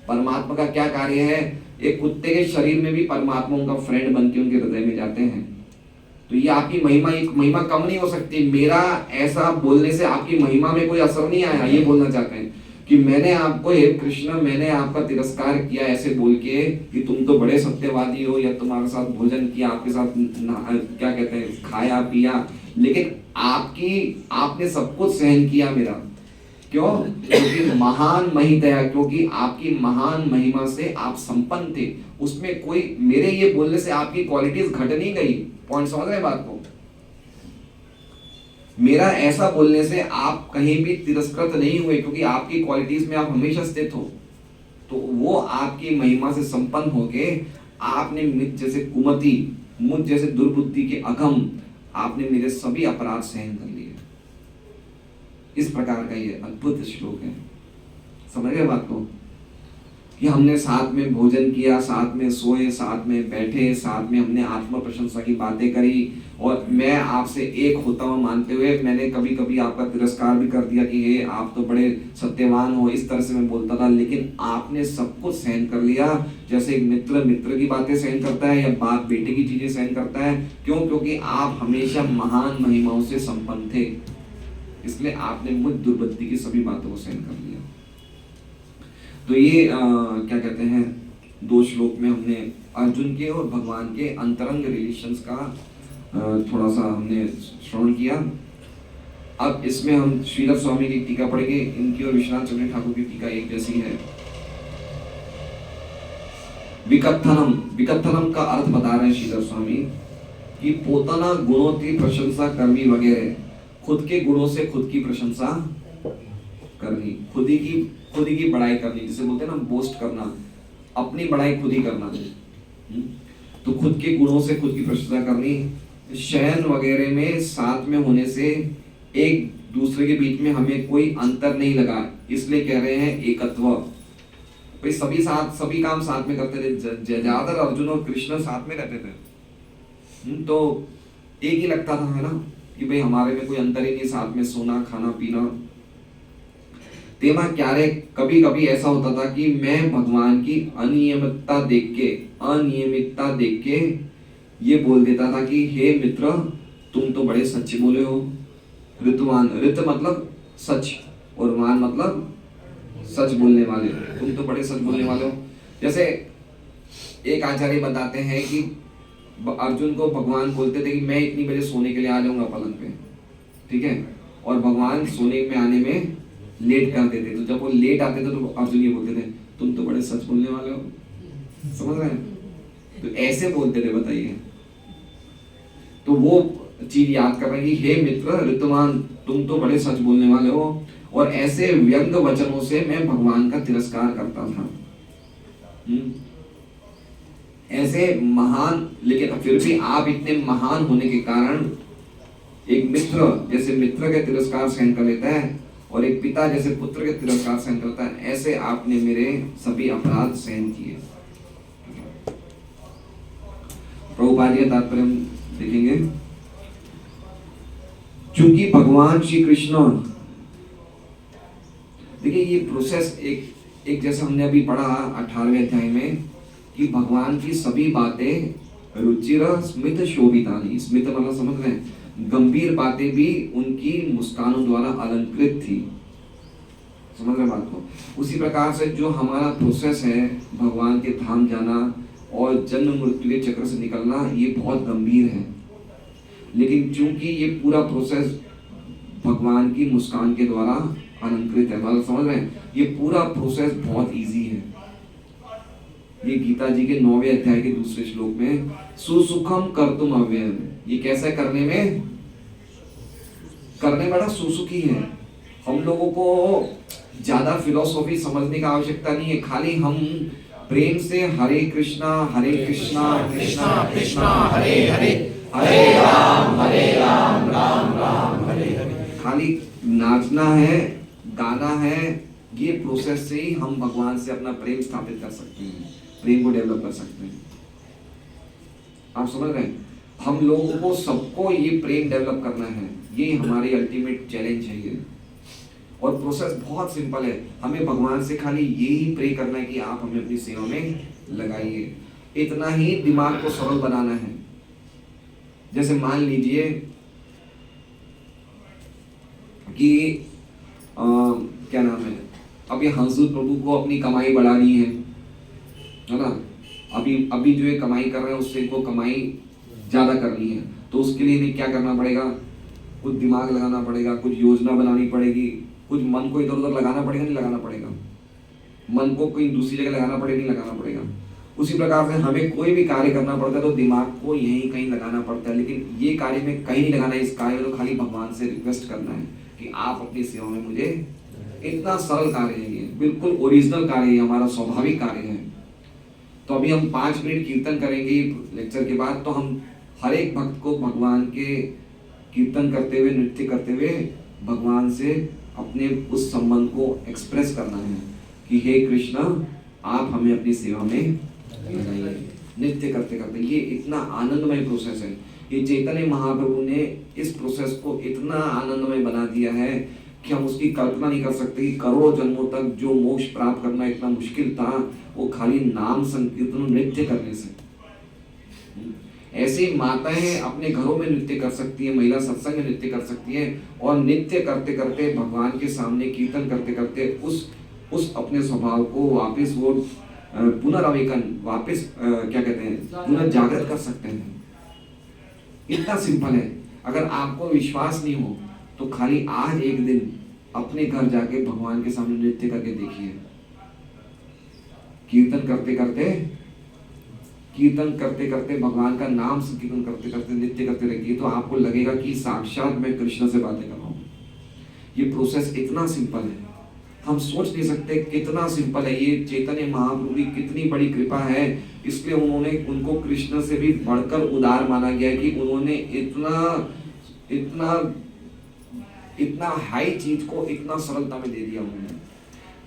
परमात्मा का क्या कार्य है, एक कुत्ते के शरीर में भी परमात्मा उनका फ्रेंड बन के उनके हृदय में जाते हैं। तो ये आपकी महिमा, एक महिमा कम नहीं हो सकती। मेरा ऐसा बोलने से आपकी महिमा में कोई असर नहीं आया। ये बोलना चाहते हैं कि मैंने आपको, हे कृष्ण, मैंने आपका तिरस्कार किया ऐसे बोल के कि तुम तो बड़े सत्यवादी हो, या तुम्हारे साथ भोजन किया, आपके साथ क्या कहते हैं, खाया पिया, लेकिन आपने सब कुछ सहन किया मेरा। क्यों? क्योंकि महान महितया, क्योंकि आपकी महान महिमा से आप संपन्न थे। उसमें कोई, मेरे ये बोलने से आपकी क्वालिटीज घट नहीं गई। पॉइंट समझ रहे बात को? मेरा ऐसा बोलने से आप कहीं भी तिरस्कृत नहीं हुए, क्योंकि आपकी क्वालिटीज में आप हमेशा स्थित हो। तो वो आपकी महिमा से संपन्न होके आपने मुझ जैसे कुमति, मुझ जैसे दुर्बुद्धि के अघम, आपने मेरे सभी अपराध सहन कर लिए। इस प्रकार का ये अद्भुत श्लोक है। समझ गए बात को? कि हमने साथ में भोजन किया, साथ में सोए, साथ में बैठे, साथ में हमने आत्म प्रशंसा की बातें करी, और मैं आपसे एक होता हुआ मानते हुए मैंने कभी कभी आपका तिरस्कार भी कर दिया कि हे आप तो बड़े सत्यवान हो, इस तरह से मैं बोलता था। लेकिन आपने सब कुछ सहन कर लिया, जैसे एक मित्र की बातें सहन करता है, या बाप बेटे की चीजें सहन करता है। क्यों? क्योंकि आप हमेशा महान महिमाओं से संपन्न थे, इसलिए आपने मुझ दुर्बुद्धि की सभी बातों को सहन कर लिया। तो ये क्या कहते हैं, दो श्लोक में हमने अर्जुन के और भगवान के अंतरंग रिलेशंस का थोड़ा सा हमने श्रवण किया। अब इसमें हम श्रीधर स्वामी की टीका पढ़ेंगे। इनकी और विश्वनाथ चंद्र ठाकुर की टीका एक जैसी है। विकथनम का अर्थ बता रहे हैं श्रीधर स्वामी कि पोताना गुणों की प्रशंसा करनी वगैरह, खुद के गुणों से खुद की प्रशंसा करनी, खुद ही की बड़ाई करनी, जिसे बोलते हैं ना बोस्ट करना, अपनी बड़ाई खुद ही करना। तो खुद के गुणों से खुद की प्रशंसा करनी। शयन वगैरह में साथ में होने से एक दूसरे के बीच में हमें कोई अंतर नहीं लगा, इसलिए कह रहे हैं एकत्व। भाई सभी काम साथ में करते थे। ज्यादातर अर्जुन और कृष्ण साथ में रहते थे, तो एक ही लगता था, है ना, कि भाई हमारे में कोई अंतर ही नहीं, साथ में सोना खाना पीना। तेमा क्यारे कभी कभी ऐसा होता था कि मैं भगवान की अनियमितता देख के ये बोल देता था कि हे मित्र, तुम तो बड़े सच्चे बोले हो। ऋतवान, ऋत मतलब सच और मान मतलब सच बोलने वाले हो, तुम तो बड़े सच बोलने वाले हो। जैसे एक आचार्य बताते हैं कि अर्जुन को भगवान बोलते थे कि मैं इतनी बजे सोने के लिए आ जाऊंगा पलंग पे, ठीक है, और भगवान सोने में आने में लेट कर देते। तो जब वो लेट आते थे तो अर्जुन ये बोलते थे तुम तो बड़े सच बोलने वाले हो, समझ रहे हैं? तो ऐसे बोलते थे, बताइए। तो वो चीज याद कर रहे हैं कि हे मित्र ऋतुमान, तुम तो बड़े सच बोलने वाले हो, और ऐसे व्यंग वचनों से मैं भगवान का तिरस्कार करता था। ऐसे महान, लेकिन फिर भी आप इतने महान होने के कारण एक मित्र जैसे मित्र के तिरस्कार सहन कर लेता है और एक पिता जैसे पुत्र के तिरस्कार सहन करता है, ऐसे आपने मेरे सभी अपराध सहन किए। प्रभुपाद जी का तात्पर्य हम देखेंगे। चूंकि भगवान श्री कृष्ण, देखिए ये प्रोसेस एक जैसा हमने अभी पढ़ा 18वें अध्याय में कि भगवान की सभी बातें रुचिर स्मित शोभितानि, स्मित मतलब समझ रहे हैं, गंभीर बातें भी उनकी मुस्कानों द्वारा अलंकृत थी, समझ रहे बात को। उसी प्रकार से जो हमारा प्रोसेस है भगवान के धाम जाना और जन्म मृत्यु के चक्र से निकलना, ये बहुत गंभीर है, लेकिन चूंकि ये पूरा प्रोसेस भगवान की मुस्कान के द्वारा अलंकृत है, मतलब समझ रहे हैं, ये पूरा प्रोसेस बहुत इजी है। ये गीता जी के 9वें अध्याय के दूसरे श्लोक में सुसुखम कर्तुम अव्ययम, ये कैसा करने बड़ा सुसुखी है। हम लोगों को ज्यादा फिलोसॉफी समझने का आवश्यकता नहीं है, खाली हम प्रेम से हरे कृष्णा कृष्णा कृष्णा हरे हरे, हरे राम राम राम हरे हरे, खाली नाचना है, गाना है। ये प्रोसेस से ही हम भगवान से अपना प्रेम स्थापित कर सकते हैं, प्रेम को डेवलप कर सकते हैं। आप समझ रहे हैं? हम लोगों को सबको ये प्रेम डेवलप करना है, ये हमारी अल्टीमेट चैलेंज है ये। और प्रोसेस बहुत सिंपल है, हमें भगवान से खाली यही प्रे करना है कि आप हमें अपनी सेवा में लगाइए, इतना ही दिमाग को सरल बनाना है। जैसे मान लीजिए कि क्या नाम है, अभी हंसुर प्रभु को अपनी कमाई बढ़ानी है ना, अभी जो ये कमाई कर रहे हैं उससे इनको कमाई ज्यादा करनी है, तो उसके लिए इन्हें क्या करना पड़ेगा, कुछ दिमाग लगाना पड़ेगा, कुछ योजना बनानी पड़ेगी, कुछ मन को इधर उधर लगाना पड़ेगा, नहीं लगाना पड़ेगा, मन को कोई दूसरी जगह लगाना पड़ेगा, नहीं लगाना पड़ेगा। उसी प्रकार से हमें कोई भी कार्य करना पड़ता है तो दिमाग को यहीं कहीं लगाना पड़ता है, लेकिन ये कार्य में कहीं नहीं लगाना है। इस कार्य में तो खाली भगवान से रिक्वेस्ट करना है कि आप अपनी सेवा में मुझे, इतना सरल कार्य है ये, बिल्कुल ओरिजिनल कार्य है, हमारा स्वाभाविक कार्य है। तो अभी हम 5 मिनट कीर्तन करेंगे लेक्चर के बाद, तो हम हर एक भक्त को भगवान के कीर्तन करते हुए, नृत्य करते हुए भगवान से अपने उस संबंध को एक्सप्रेस करना है कि हे कृष्णा, आप हमें अपनी सेवा में लगाइए, नृत्य करते करते। ये इतना आनंदमय प्रोसेस है, ये चैतन्य महाप्रभु ने इस प्रोसेस को इतना आनंदमय बना दिया है कि हम उसकी कल्पना नहीं कर सकते कि करोड़ों जन्मों तक जो मोक्ष प्राप्त करना इतना मुश्किल था, वो खाली नाम संकीर्तन नृत्य करने से। ऐसे माताएं अपने घरों में नृत्य कर सकती है, महिला सत्संग में नृत्य कर सकती है, और नृत्य करते करते भगवान के सामने कीर्तन करते करते उस अपने स्वभाव को वापस वो पुनर्आवेकन, वापस क्या कहते हैं, पुनर्जागृत कर सकते हैं। इतना सिंपल है। अगर आपको विश्वास नहीं हो तो खाली आज एक दिन अपने घर जाके भगवान के सामने नृत्य करके देखिए, कीर्तन करते करते भगवान का नाम संकीर्तन करते करते नृत्य करते रहिए, तो आपको लगेगा कि साक्षात मैं कृष्ण से बातें कर रहा हूँ। ये प्रोसेस इतना सिंपल है, हम सोच नहीं सकते कितना सिंपल है। ये चैतन्य महाप्रभु की कितनी बड़ी कृपा है, इसलिए उनको कृष्ण से भी बढ़कर उदार माना गया कि उन्होंने इतना हाई चीज को इतना सरलता में दे दिया। उन्होंने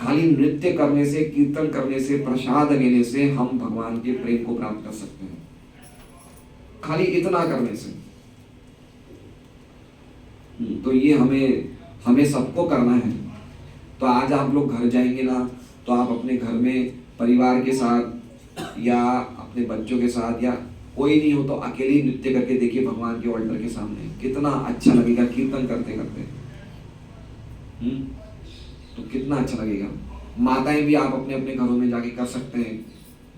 खाली नृत्य करने से, कीर्तन करने से, प्रसाद लेने से हम भगवान के प्रेम को प्राप्त कर सकते हैं, खाली इतना करने से। तो ये हमें सबको करना है। तो आज आप लोग घर जाएंगे ना, तो आप अपने घर में परिवार के साथ या अपने बच्चों के साथ, या कोई नहीं हो तो अकेले नृत्य करके देखिए भगवान के ऑल्टर के सामने, कितना अच्छा लगेगा कीर्तन करते करते। तो कितना अच्छा लगेगा। माताएं भी आप अपने अपने घरों में जाके कर सकते हैं।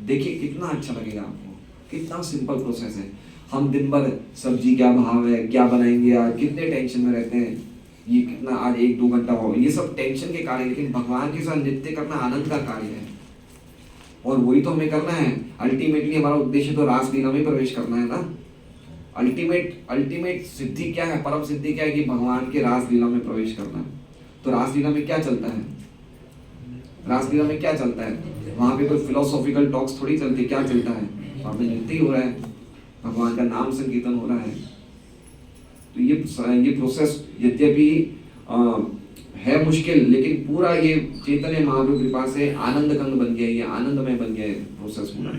देखिए कितना अच्छा लगेगा आपको, कितना सिंपल प्रोसेस है। हम दिन भर सब्जी क्या भाव है, क्या बनाएंगे यार, कितने टेंशन में रहते हैं, ये कितना आज 1-2 घंटा हो, ये सब टेंशन के कार्य। लेकिन भगवान के साथ नृत्य करना आनंद का कार्य है, और वही तो हमें करना है। अल्टीमेटली हमारा उद्देश्य तो रासलीला में प्रवेश करना है ना। अल्टीमेट सिद्धि क्या है, परम सिद्धि क्या है कि भगवान के रासलीला में प्रवेश करना है। तो रासलीला में क्या चलता है, रासलीला में क्या चलता है, वहां पे कोई फिलोसॉफिकल टॉक्स थोड़ी चलती, क्या चलता है, वहां पे नृत्य हो रहा है, भगवान का नाम संकीर्तन हो रहा है। तो ये प्रोसेस यद्यपि है मुश्किल, लेकिन पूरा ये चैतन्य महाप्रभु कृपा से आनंद कंद बन गया, ये आनंदमय बन गया प्रोसेस पूरा।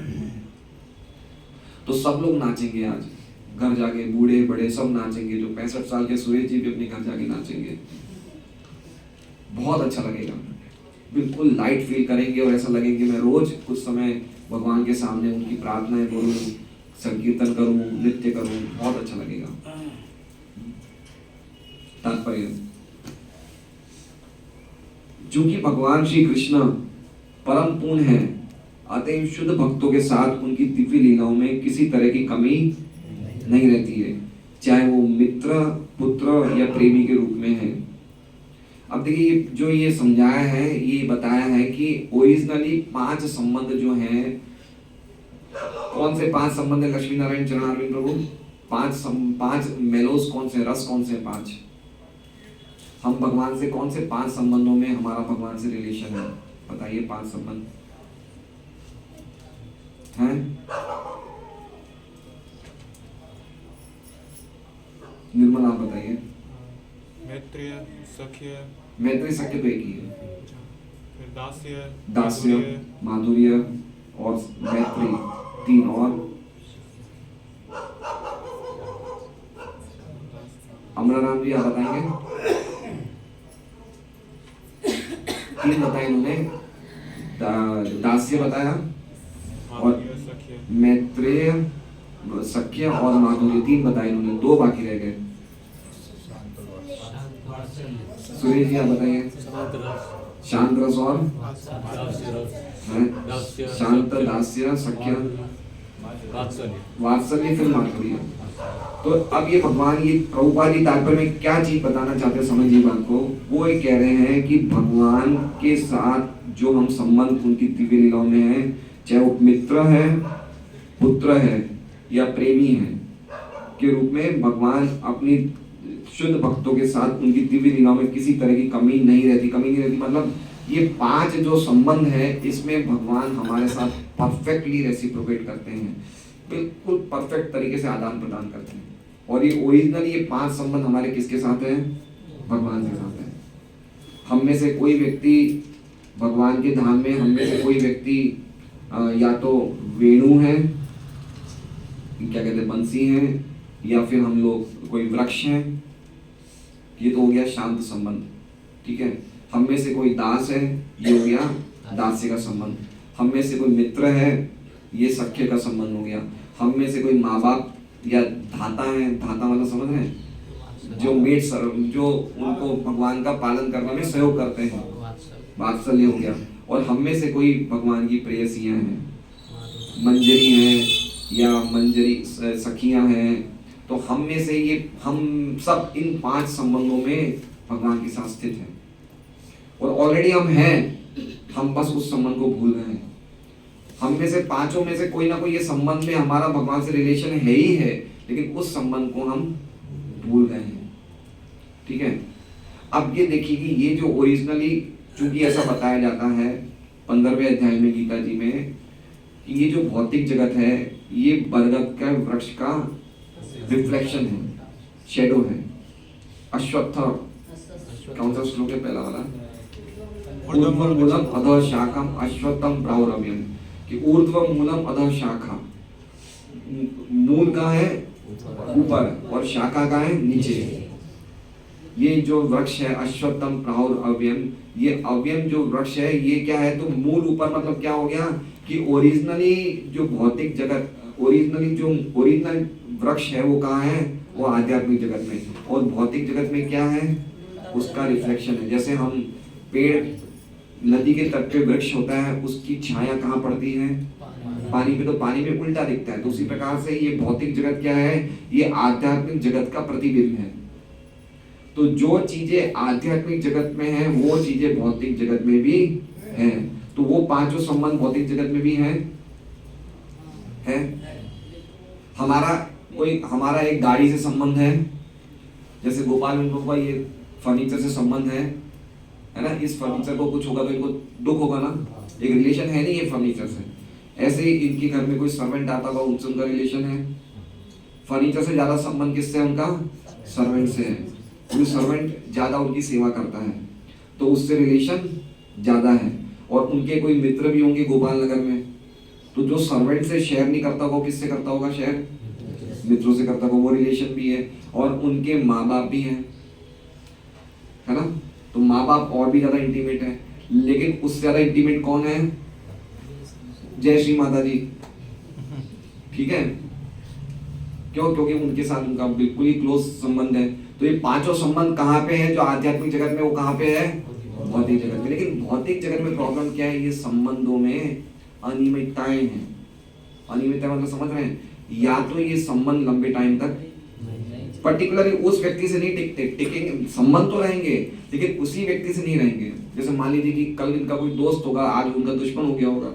तो सब लोग नाचेंगे आज, घर जाके बूढ़े बड़े सब नाचेंगे। जो 65 साल के सुरेश जी भी अपने घर जाके नाचेंगे, बहुत अच्छा लगेगा, बिल्कुल लाइट फील करेंगे और ऐसा लगेगा मैं रोज कुछ समय भगवान के सामने उनकी प्रार्थनाएं बोलूं, संकीर्तन करूं, नृत्य करूं, बहुत अच्छा लगेगा। तात्पर्य, चूंकि भगवान श्री कृष्ण परम पूर्ण है, अतः शुद्ध भक्तों के साथ उनकी दिव्य लीलाओं में किसी तरह की कमी नहीं रहती है, चाहे वो मित्र, पुत्र या प्रेमी के रूप में है। अब देखिए जो ये समझाया है, ये बताया है कि ओरिजिनली 5 संबंध जो हैं, कौन से 5 संबंध है लक्ष्मी नारायण चरणारविंद प्रभु? 5 मेलोस कौन से, रस कौन से 5? हम भगवान से कौन से 5 संबंधों में हमारा भगवान से रिलेशन है, बताइए 5 संबंध हैं? निर्मल आप बताइए। मैत्रेय सख्य, मैत्री सख्य तो एक ही है, फिर दास्य, दास्य, माधुर्य और मैत्री, 3 और अमराराम जी आप बताएंगे? 3 बताए इन्होंने, दास्य बताया और मैत्रेय सख्य और माधुर्य, 3 बताए इन्होंने, 2 बाकी रह गए। सुरेश जी आप बताइए। शांत रस और शांत, दास्य, सख्य, वात्सल्य, फिर माधुर्य। तो अब ये भगवान, ये प्रभुपाद जी तात्पर्य में क्या चीज बताना चाहते हैं, समझिए बात को। वो ये कह रहे हैं कि भगवान के साथ जो हम संबंध उनकी दिव्य लीलाओं में है, चाहे वो मित्र है, पुत्र है या प्रेमी है, के रूप में भगवान अपनी शुद्ध भक्तों के साथ उनकी दिव्य लीलाओं में किसी तरह की कमी नहीं रहती। कमी नहीं रहती मतलब ये 5 जो संबंध है, इसमें भगवान हमारे साथ परफेक्टली रेसिप्रोकेट करते हैं, बिल्कुल परफेक्ट तरीके से आदान प्रदान करते हैं। और ये ओरिजिनल ये 5 संबंध हमारे किसके साथ है? भगवान के साथ है। हम में से कोई व्यक्ति भगवान के धाम में, हम में से कोई व्यक्ति या तो वेणु है, क्या कहते हैं, बंसी है, या फिर हम लोग कोई वृक्ष है, ये तो हो गया शांत संबंध, ठीक है। हम में से कोई दास है, ये हो गया दास्य का संबंध। हम में से कोई मित्र है, ये सख्य का संबंध हो गया। हम में से कोई माँ बाप या धाता है, धाता मतलब समझ रहे हैं, जो मेड जो उनको भगवान का पालन करने में सहयोग करते हैं, वात्सल्य हो गया। और हम में से कोई भगवान की प्रेयसियां हैं, मंजरी हैं या मंजरी सखियां हैं। तो हम में से ये हम सब इन 5 संबंधों में भगवान के साथ स्थित हैं, और ऑलरेडी हम हैं, हम बस उस संबंध को भूल गए हैं। हम में से 5 में से कोई ना कोई ये संबंध में हमारा भगवान से रिलेशन है ही है, लेकिन उस संबंध को हम भूल गए हैं, ठीक है। अब ये देखिए कि ये जो ओरिजिनली, चूंकि ऐसा बताया जाता है 15वें अध्याय में गीता जी में, कि ये जो भौतिक जगत है ये बरगद का वृक्ष का रिफ्लेक्शन है, शेडो है। अश्वत्थ, कौन सा श्लोक है पहला वाला? ऊर्ध्व मूलम अधः शाखम अश्वत्थम प्राहुरव्यम, कि ऊर्ध्व मूलम अधः शाखा, मूल का है ऊपर और शाखा का है नीचे। ये जो वृक्ष है अश्वत्थम प्राहुरव्यम, ये अव्यम जो वृक्ष है ये क्या है? तो मूल ऊपर मतलब क्या हो गया कि ओरिजिनली जो भौतिक जगत, ओरिजिनली जो ओरिजिनल वृक्ष है वो कहाँ है? वो आध्यात्मिक जगत में, और भौतिक जगत में क्या है? उसका रिफ्लेक्शन है। जैसे हम पेड़ नदी के तट पे वृक्ष होता है, उसकी छाया कहाँ पड़ती है? पानी पे। तो पानी में उल्टा दिखता है। तो उसी प्रकार से ये भौतिक जगत क्या है? ये आध्यात्मिक जगत का प्रतिबिंब है। तो जो चीजें आध्यात्मिक जगत में है वो चीजें भौतिक जगत में भी है। तो वो पांचों संबंध भौतिक जगत में भी है। हमारा एक गाड़ी से संबंध है, जैसे गोपाल उनको का ये फर्नीचर से संबंध है ना। इस फर्नीचर को कुछ होगा तो इनको दुख होगा ना, एक रिलेशन है नहीं ये फर्नीचर से। ऐसे ही इनके घर में कोई सर्वेंट आता होगा, उनसे उनका रिलेशन है। फर्नीचर से ज्यादा संबंध किससे है उनका? सर्वेंट से है, क्योंकि सर्वेंट ज्यादा उनकी सेवा करता है तो उससे रिलेशन ज्यादा है। और उनके कोई मित्र भी होंगे गोपाल नगर में, तो जो सर्वेंट से शेयर नहीं करता होगा किससे करता होगा शेयर? मित्रों से करता होगा, वो रिलेशन भी है। और उनके माँ बाप भी हैं, है ना। तो माँ बाप और भी ज्यादा इंटीमेट है, लेकिन उससे ज्यादा इंटीमेट कौन है? जय श्री माता जी, ठीक है। क्यों? क्योंकि उनके साथ उनका बिल्कुल ही क्लोज संबंध है। तो ये पांचों संबंध कहाँ पे है? जो आध्यात्मिक जगत में, वो कहाँ पे है? भौतिक जगत में। लेकिन भौतिक जगत में प्रॉब्लम क्या है? ये संबंधों में अनियमितताएं हैं। अनियमितता मतलब समझ रहे हैं? या तो ये संबंध लंबे टाइम तक पर्टिकुलरली उस व्यक्ति से नहीं टिकेंगे, संबंध तो रहेंगे लेकिन उसी व्यक्ति से नहीं रहेंगे। जैसे मान लीजिए कि कल इनका कोई दोस्त होगा, आज उनका दुश्मन हो गया होगा,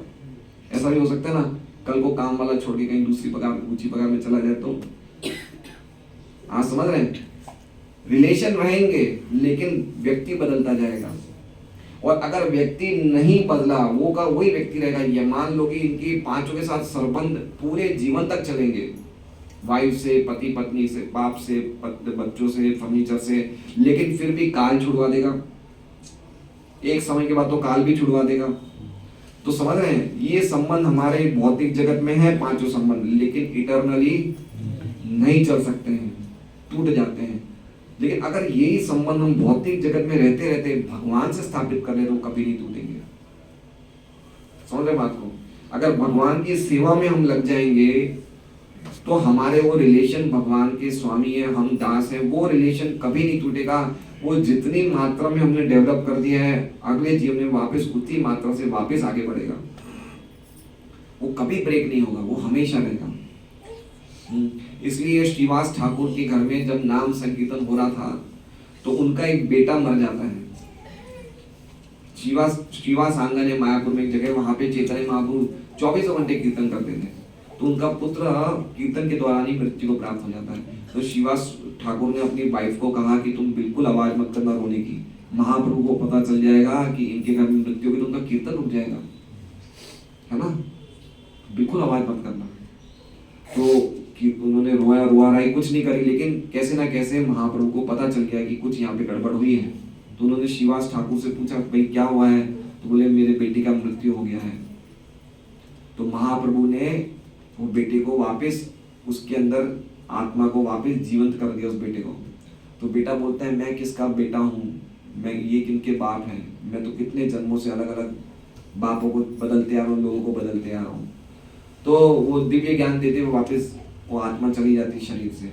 ऐसा भी हो सकता है ना। कल को काम वाला छोड़ के कहीं दूसरी पगार, ऊंची पगार में चला जाए तो आप समझ रहे हैं? रिलेशन रहेंगे लेकिन व्यक्ति बदलता जाएगा। और अगर व्यक्ति नहीं बदला, वो का वही व्यक्ति रहेगा। ये मान लो कि इनकी पांचों के साथ संबंध पूरे जीवन तक चलेंगे, वाइफ से, पति पत्नी से, बाप से, बच्चों से, फर्नीचर से, लेकिन फिर भी काल छुड़वा देगा। एक समय के बाद तो काल भी छुड़वा देगा। तो समझ रहे हैं? ये संबंध हमारे भौतिक जगत में है पांचों संबंध, लेकिन इटरनली नहीं चल सकते हैं, टूट जाते हैं। लेकिन अगर यही संबंध हम भौतिक जगत में रहते रहते भगवान से स्थापित कर ले तो कभी नहीं टूटेंगे। समझ रहे बात को? अगर भगवान की सेवा में हम लग जाएंगे तो हमारे वो रिलेशन, भगवान के स्वामी है, हम दास हैं, वो रिलेशन कभी नहीं टूटेगा। वो जितनी मात्रा में हमने डेवलप कर दिया है, अगले जीवन में वापस उतनी मात्रा से वापस आगे बढ़ेगा। वो कभी ब्रेक नहीं होगा, वो हमेशा रहेगा। इसलिए श्रीवास ठाकुर के घर में जब नाम संकीर्तन हो रहा था तो उनका एक बेटा मर जाता है। श्रीवास आंगन है मायापुर में एक जगह, वहां पे चैतन्य महाप्रभु 24 घंटे कीर्तन करते थे। तो उनका पुत्र कीर्तन के दौरान ही मृत्यु को प्राप्त हो जाता है। तो श्रीवास ठाकुर ने अपनी वाइफ को कहा कि तुम बिल्कुल आवाज मत करना रोने की, महाप्रभु को पता चल जाएगा कि इनके घर में मृत्यु होगी तो उनका कीर्तन रुक जाएगा, है ना। बिल्कुल आवाज मत करना। तो उन्होंने रोया रही, कुछ नहीं करी, लेकिन कैसे ना कैसे महाप्रभु को पता चल गया कि कुछ यहाँ पे गड़बड़ हुई है। तो उन्होंने श्रीवास ठाकुर से पूछा, भाई क्या हुआ है? तो बोले मेरे बेटे का मृत्यु हो गया है। तो महाप्रभु ने वो बेटे को वापस, उसके अंदर आत्मा को वापस जीवंत कर दिया उस बेटे को। तो बेटा बोलता है, मैं किसका बेटा हूँ, मैं ये किनके बाप हैं, मैं तो कितने जन्मों से अलग अलग बापों को बदलते आ रहा हूँ, लोगों को बदलते आ रहा हूँ। तो वो दिव्य ज्ञान देते हुए वापस वो आत्मा चली जाती शरीर से।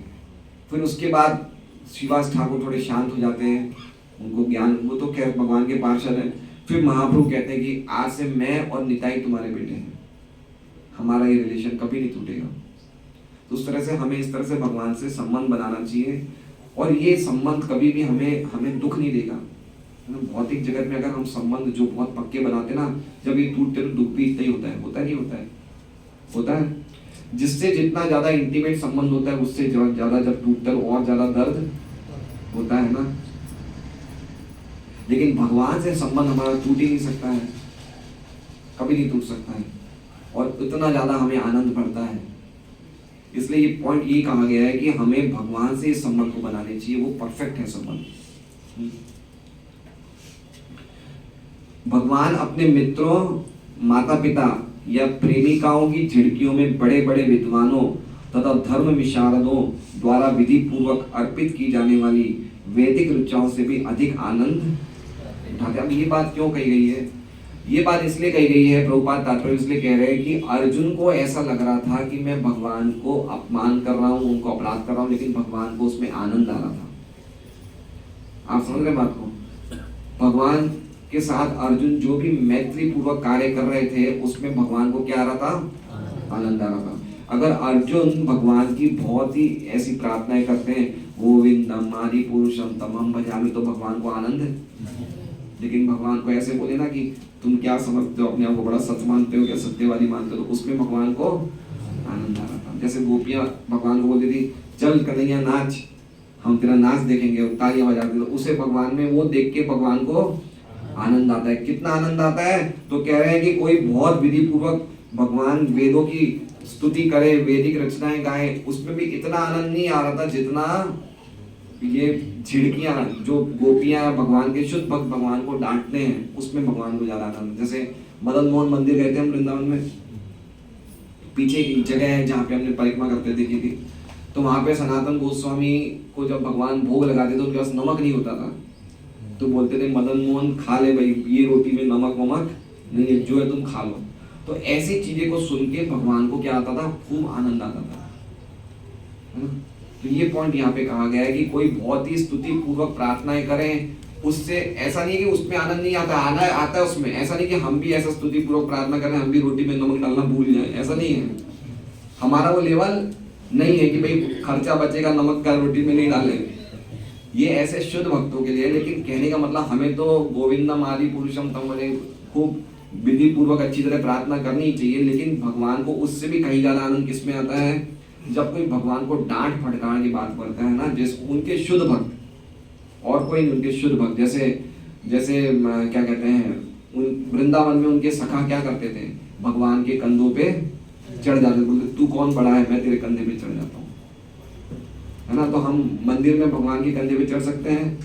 फिर उसके बाद श्रीवास ठाकुर थोड़े शांत हो जाते हैं, उनको ज्ञान, वो तो खैर भगवान के पार्षद हैं। फिर महाप्रभु कहते हैं कि आज से मैं और निताई तुम्हारे बेटे हैं, हमारा ये रिलेशन कभी नहीं टूटेगा। तो उस तरह से हमें इस तरह से भगवान से संबंध बनाना चाहिए, और ये संबंध कभी भी हमें दुख नहीं देगा। भौतिक जगत में अगर हम संबंध जो बहुत पक्के बनाते ना, जब ये टूटते तो दुख भी इतना ही होता है। होता नहीं होता है? होता है। जिससे जितना ज्यादा इंटीमेट संबंध होता है उससे ज्यादा जब टूटता है और ज्यादा दर्द होता है ना। लेकिन भगवान से संबंध हमारा टूट ही नहीं सकता है, कभी नहीं टूट सकता है, और इतना ज्यादा हमें आनंद बढ़ता है। इसलिए ये पॉइंट ये कहा गया है कि हमें भगवान से इस संबंध को बनाने चाहिए, वो परफेक्ट है संबंध। भगवान अपने मित्रों, माता पिता या प्रेमिकाओं की झिड़कियों में बड़े बड़े विद्वानों तथा धर्म विशारदों द्वारा विधि पूर्वक अर्पित की जाने वाली वैदिक ऋचाओं से भी अधिक आनंद उठाते। अब ये बात क्यों कही गई है? ये बात इसलिए कही गई है, प्रभुपाद तात्पर्य इसलिए कह रहे हैं कि अर्जुन को ऐसा लग रहा था कि मैं भगवान को अपमान कर रहा हूँ, उनको अपराध कर रहा हूँ, लेकिन भगवान को उसमें आनंद आ रहा था। आप समझ रहे बात को? भगवान के साथ अर्जुन जो भी मैत्री पूर्वक कार्य कर रहे थे उसमें भगवान को क्या आ रहा था? आनंद आ रहा था। अगर अर्जुन भगवान की बहुत ही ऐसी प्रार्थनाएं करते हैं, गोविंदम आदि पुरुषम तमम भजामि, तो भगवान को आनंद है। लेकिन भगवान को ऐसे बोले ना कि तुम क्या समझते हो, अपने आप को बड़ा सच मानते हो, क्या सत्यवादी मानते हो, तो उसमें भगवान को आनंद आ रहा था। जैसे गोपियां भगवान को बोलती थी चल कन्हैया नाच, हम तेरा नाच देखेंगे, और तालियां बजाते, तो उसे भगवान में वो देख के भगवान को आनंद आता है। कितना आनंद आता है? तो कह रहे हैं कि कोई बहुत विधि पूर्वक भगवान वेदों की स्तुति करे, वैदिक रचनाएं गाए, उसमें भी इतना आनंद नहीं आ रहा था जितना ये झिड़कियां जो गोपियां भगवान के शुद्ध भक्त भगवान को डांटते हैं उसमें भगवान को ज्यादा आनंद। जैसे मदन मोहन मंदिर गए थे हम वृंदावन में, पीछे एक जगह है जहाँ पे हमने परिक्रमा करते देखी थी, तो वहां पे सनातन गोस्वामी को जब भगवान भोग लगाते तो उनके पास नमक नहीं होता था, तो बोलते थे मदन मोहन खा ले भाई, ये रोटी में नमक वमक नहीं है, जो है तुम खा लो। तो ऐसी चीजें को सुन के भगवान को क्या आता था? खूब आनंद आता था, है ना? तो ये पॉइंट यहाँ पे कहा गया है कि कोई बहुत ही स्तुति पूर्वक प्रार्थनाएं करें, उससे ऐसा नहीं है कि उसमें आनंद नहीं आता, आना आता है उसमें। ऐसा नहीं कि हम भी ऐसा स्तुति पूर्वक प्रार्थना करें, हम भी रोटी में नमक डालना भूल जाए, ऐसा नहीं है। हमारा वो लेवल नहीं है कि भाई खर्चा बचेगा नमक का रोटी में नहीं डालें, ये ऐसे शुद्ध भक्तों के लिए। लेकिन कहने का मतलब हमें तो गोविंदम आदि पुरुषम तम बने खूब विधि पूर्वक अच्छी तरह प्रार्थना करनी चाहिए, लेकिन भगवान को उससे भी कहीं ज्यादा आनंद किसमें आता है? जब कोई भगवान को डांट फटकार की बात करता है ना, जैसे उनके शुद्ध भक्त, और कोई नहीं, उनके शुद्ध भक्त, जैसे क्या कहते हैं, वृंदावन में उनके सखा क्या करते थे? भगवान के कंधों पे चढ़ जाते, बोलते तू कौन बड़ा है, मैं तेरे कंधे पे चढ़ जाता हूँ, है ना? तो हम मंदिर में भगवान के कंधे पे चढ़ सकते हैं?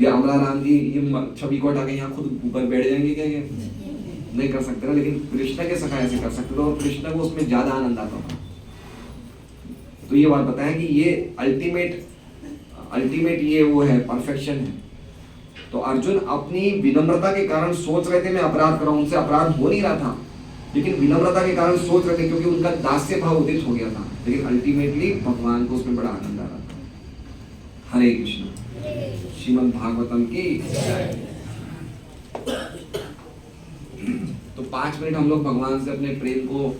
या अमला राम की ये छवि को हटा के यहाँ खुद ऊपर बैठ जाएंगे क्या? ये नहीं कर सकते ना। लेकिन कृष्ण के सखा ऐसे कर सकते थे, और कृष्ण को उसमें ज्यादा आनंद आता था। तो ये बात बताएं कि ये अल्टीमेट ये वो है, परफेक्शन है। तो अर्जुन अपनी विनम्रता के कारण सोच रहे थे मैं अपराध कर रहा हूं, उनसे अपराध हो नहीं रहा था, लेकिन विनम्रता के कारण सोच रहे थे क्योंकि उनका दास्य भाव उदित हो गया था। लेकिन अल्टीमेटली भगवान को उसमें बड़ा आनंद आ रहा था। हरे कृष्ण। श्रीमद् भागवतम की। तो 5 मिनट हम लोग भगवान से अपने प्रेम को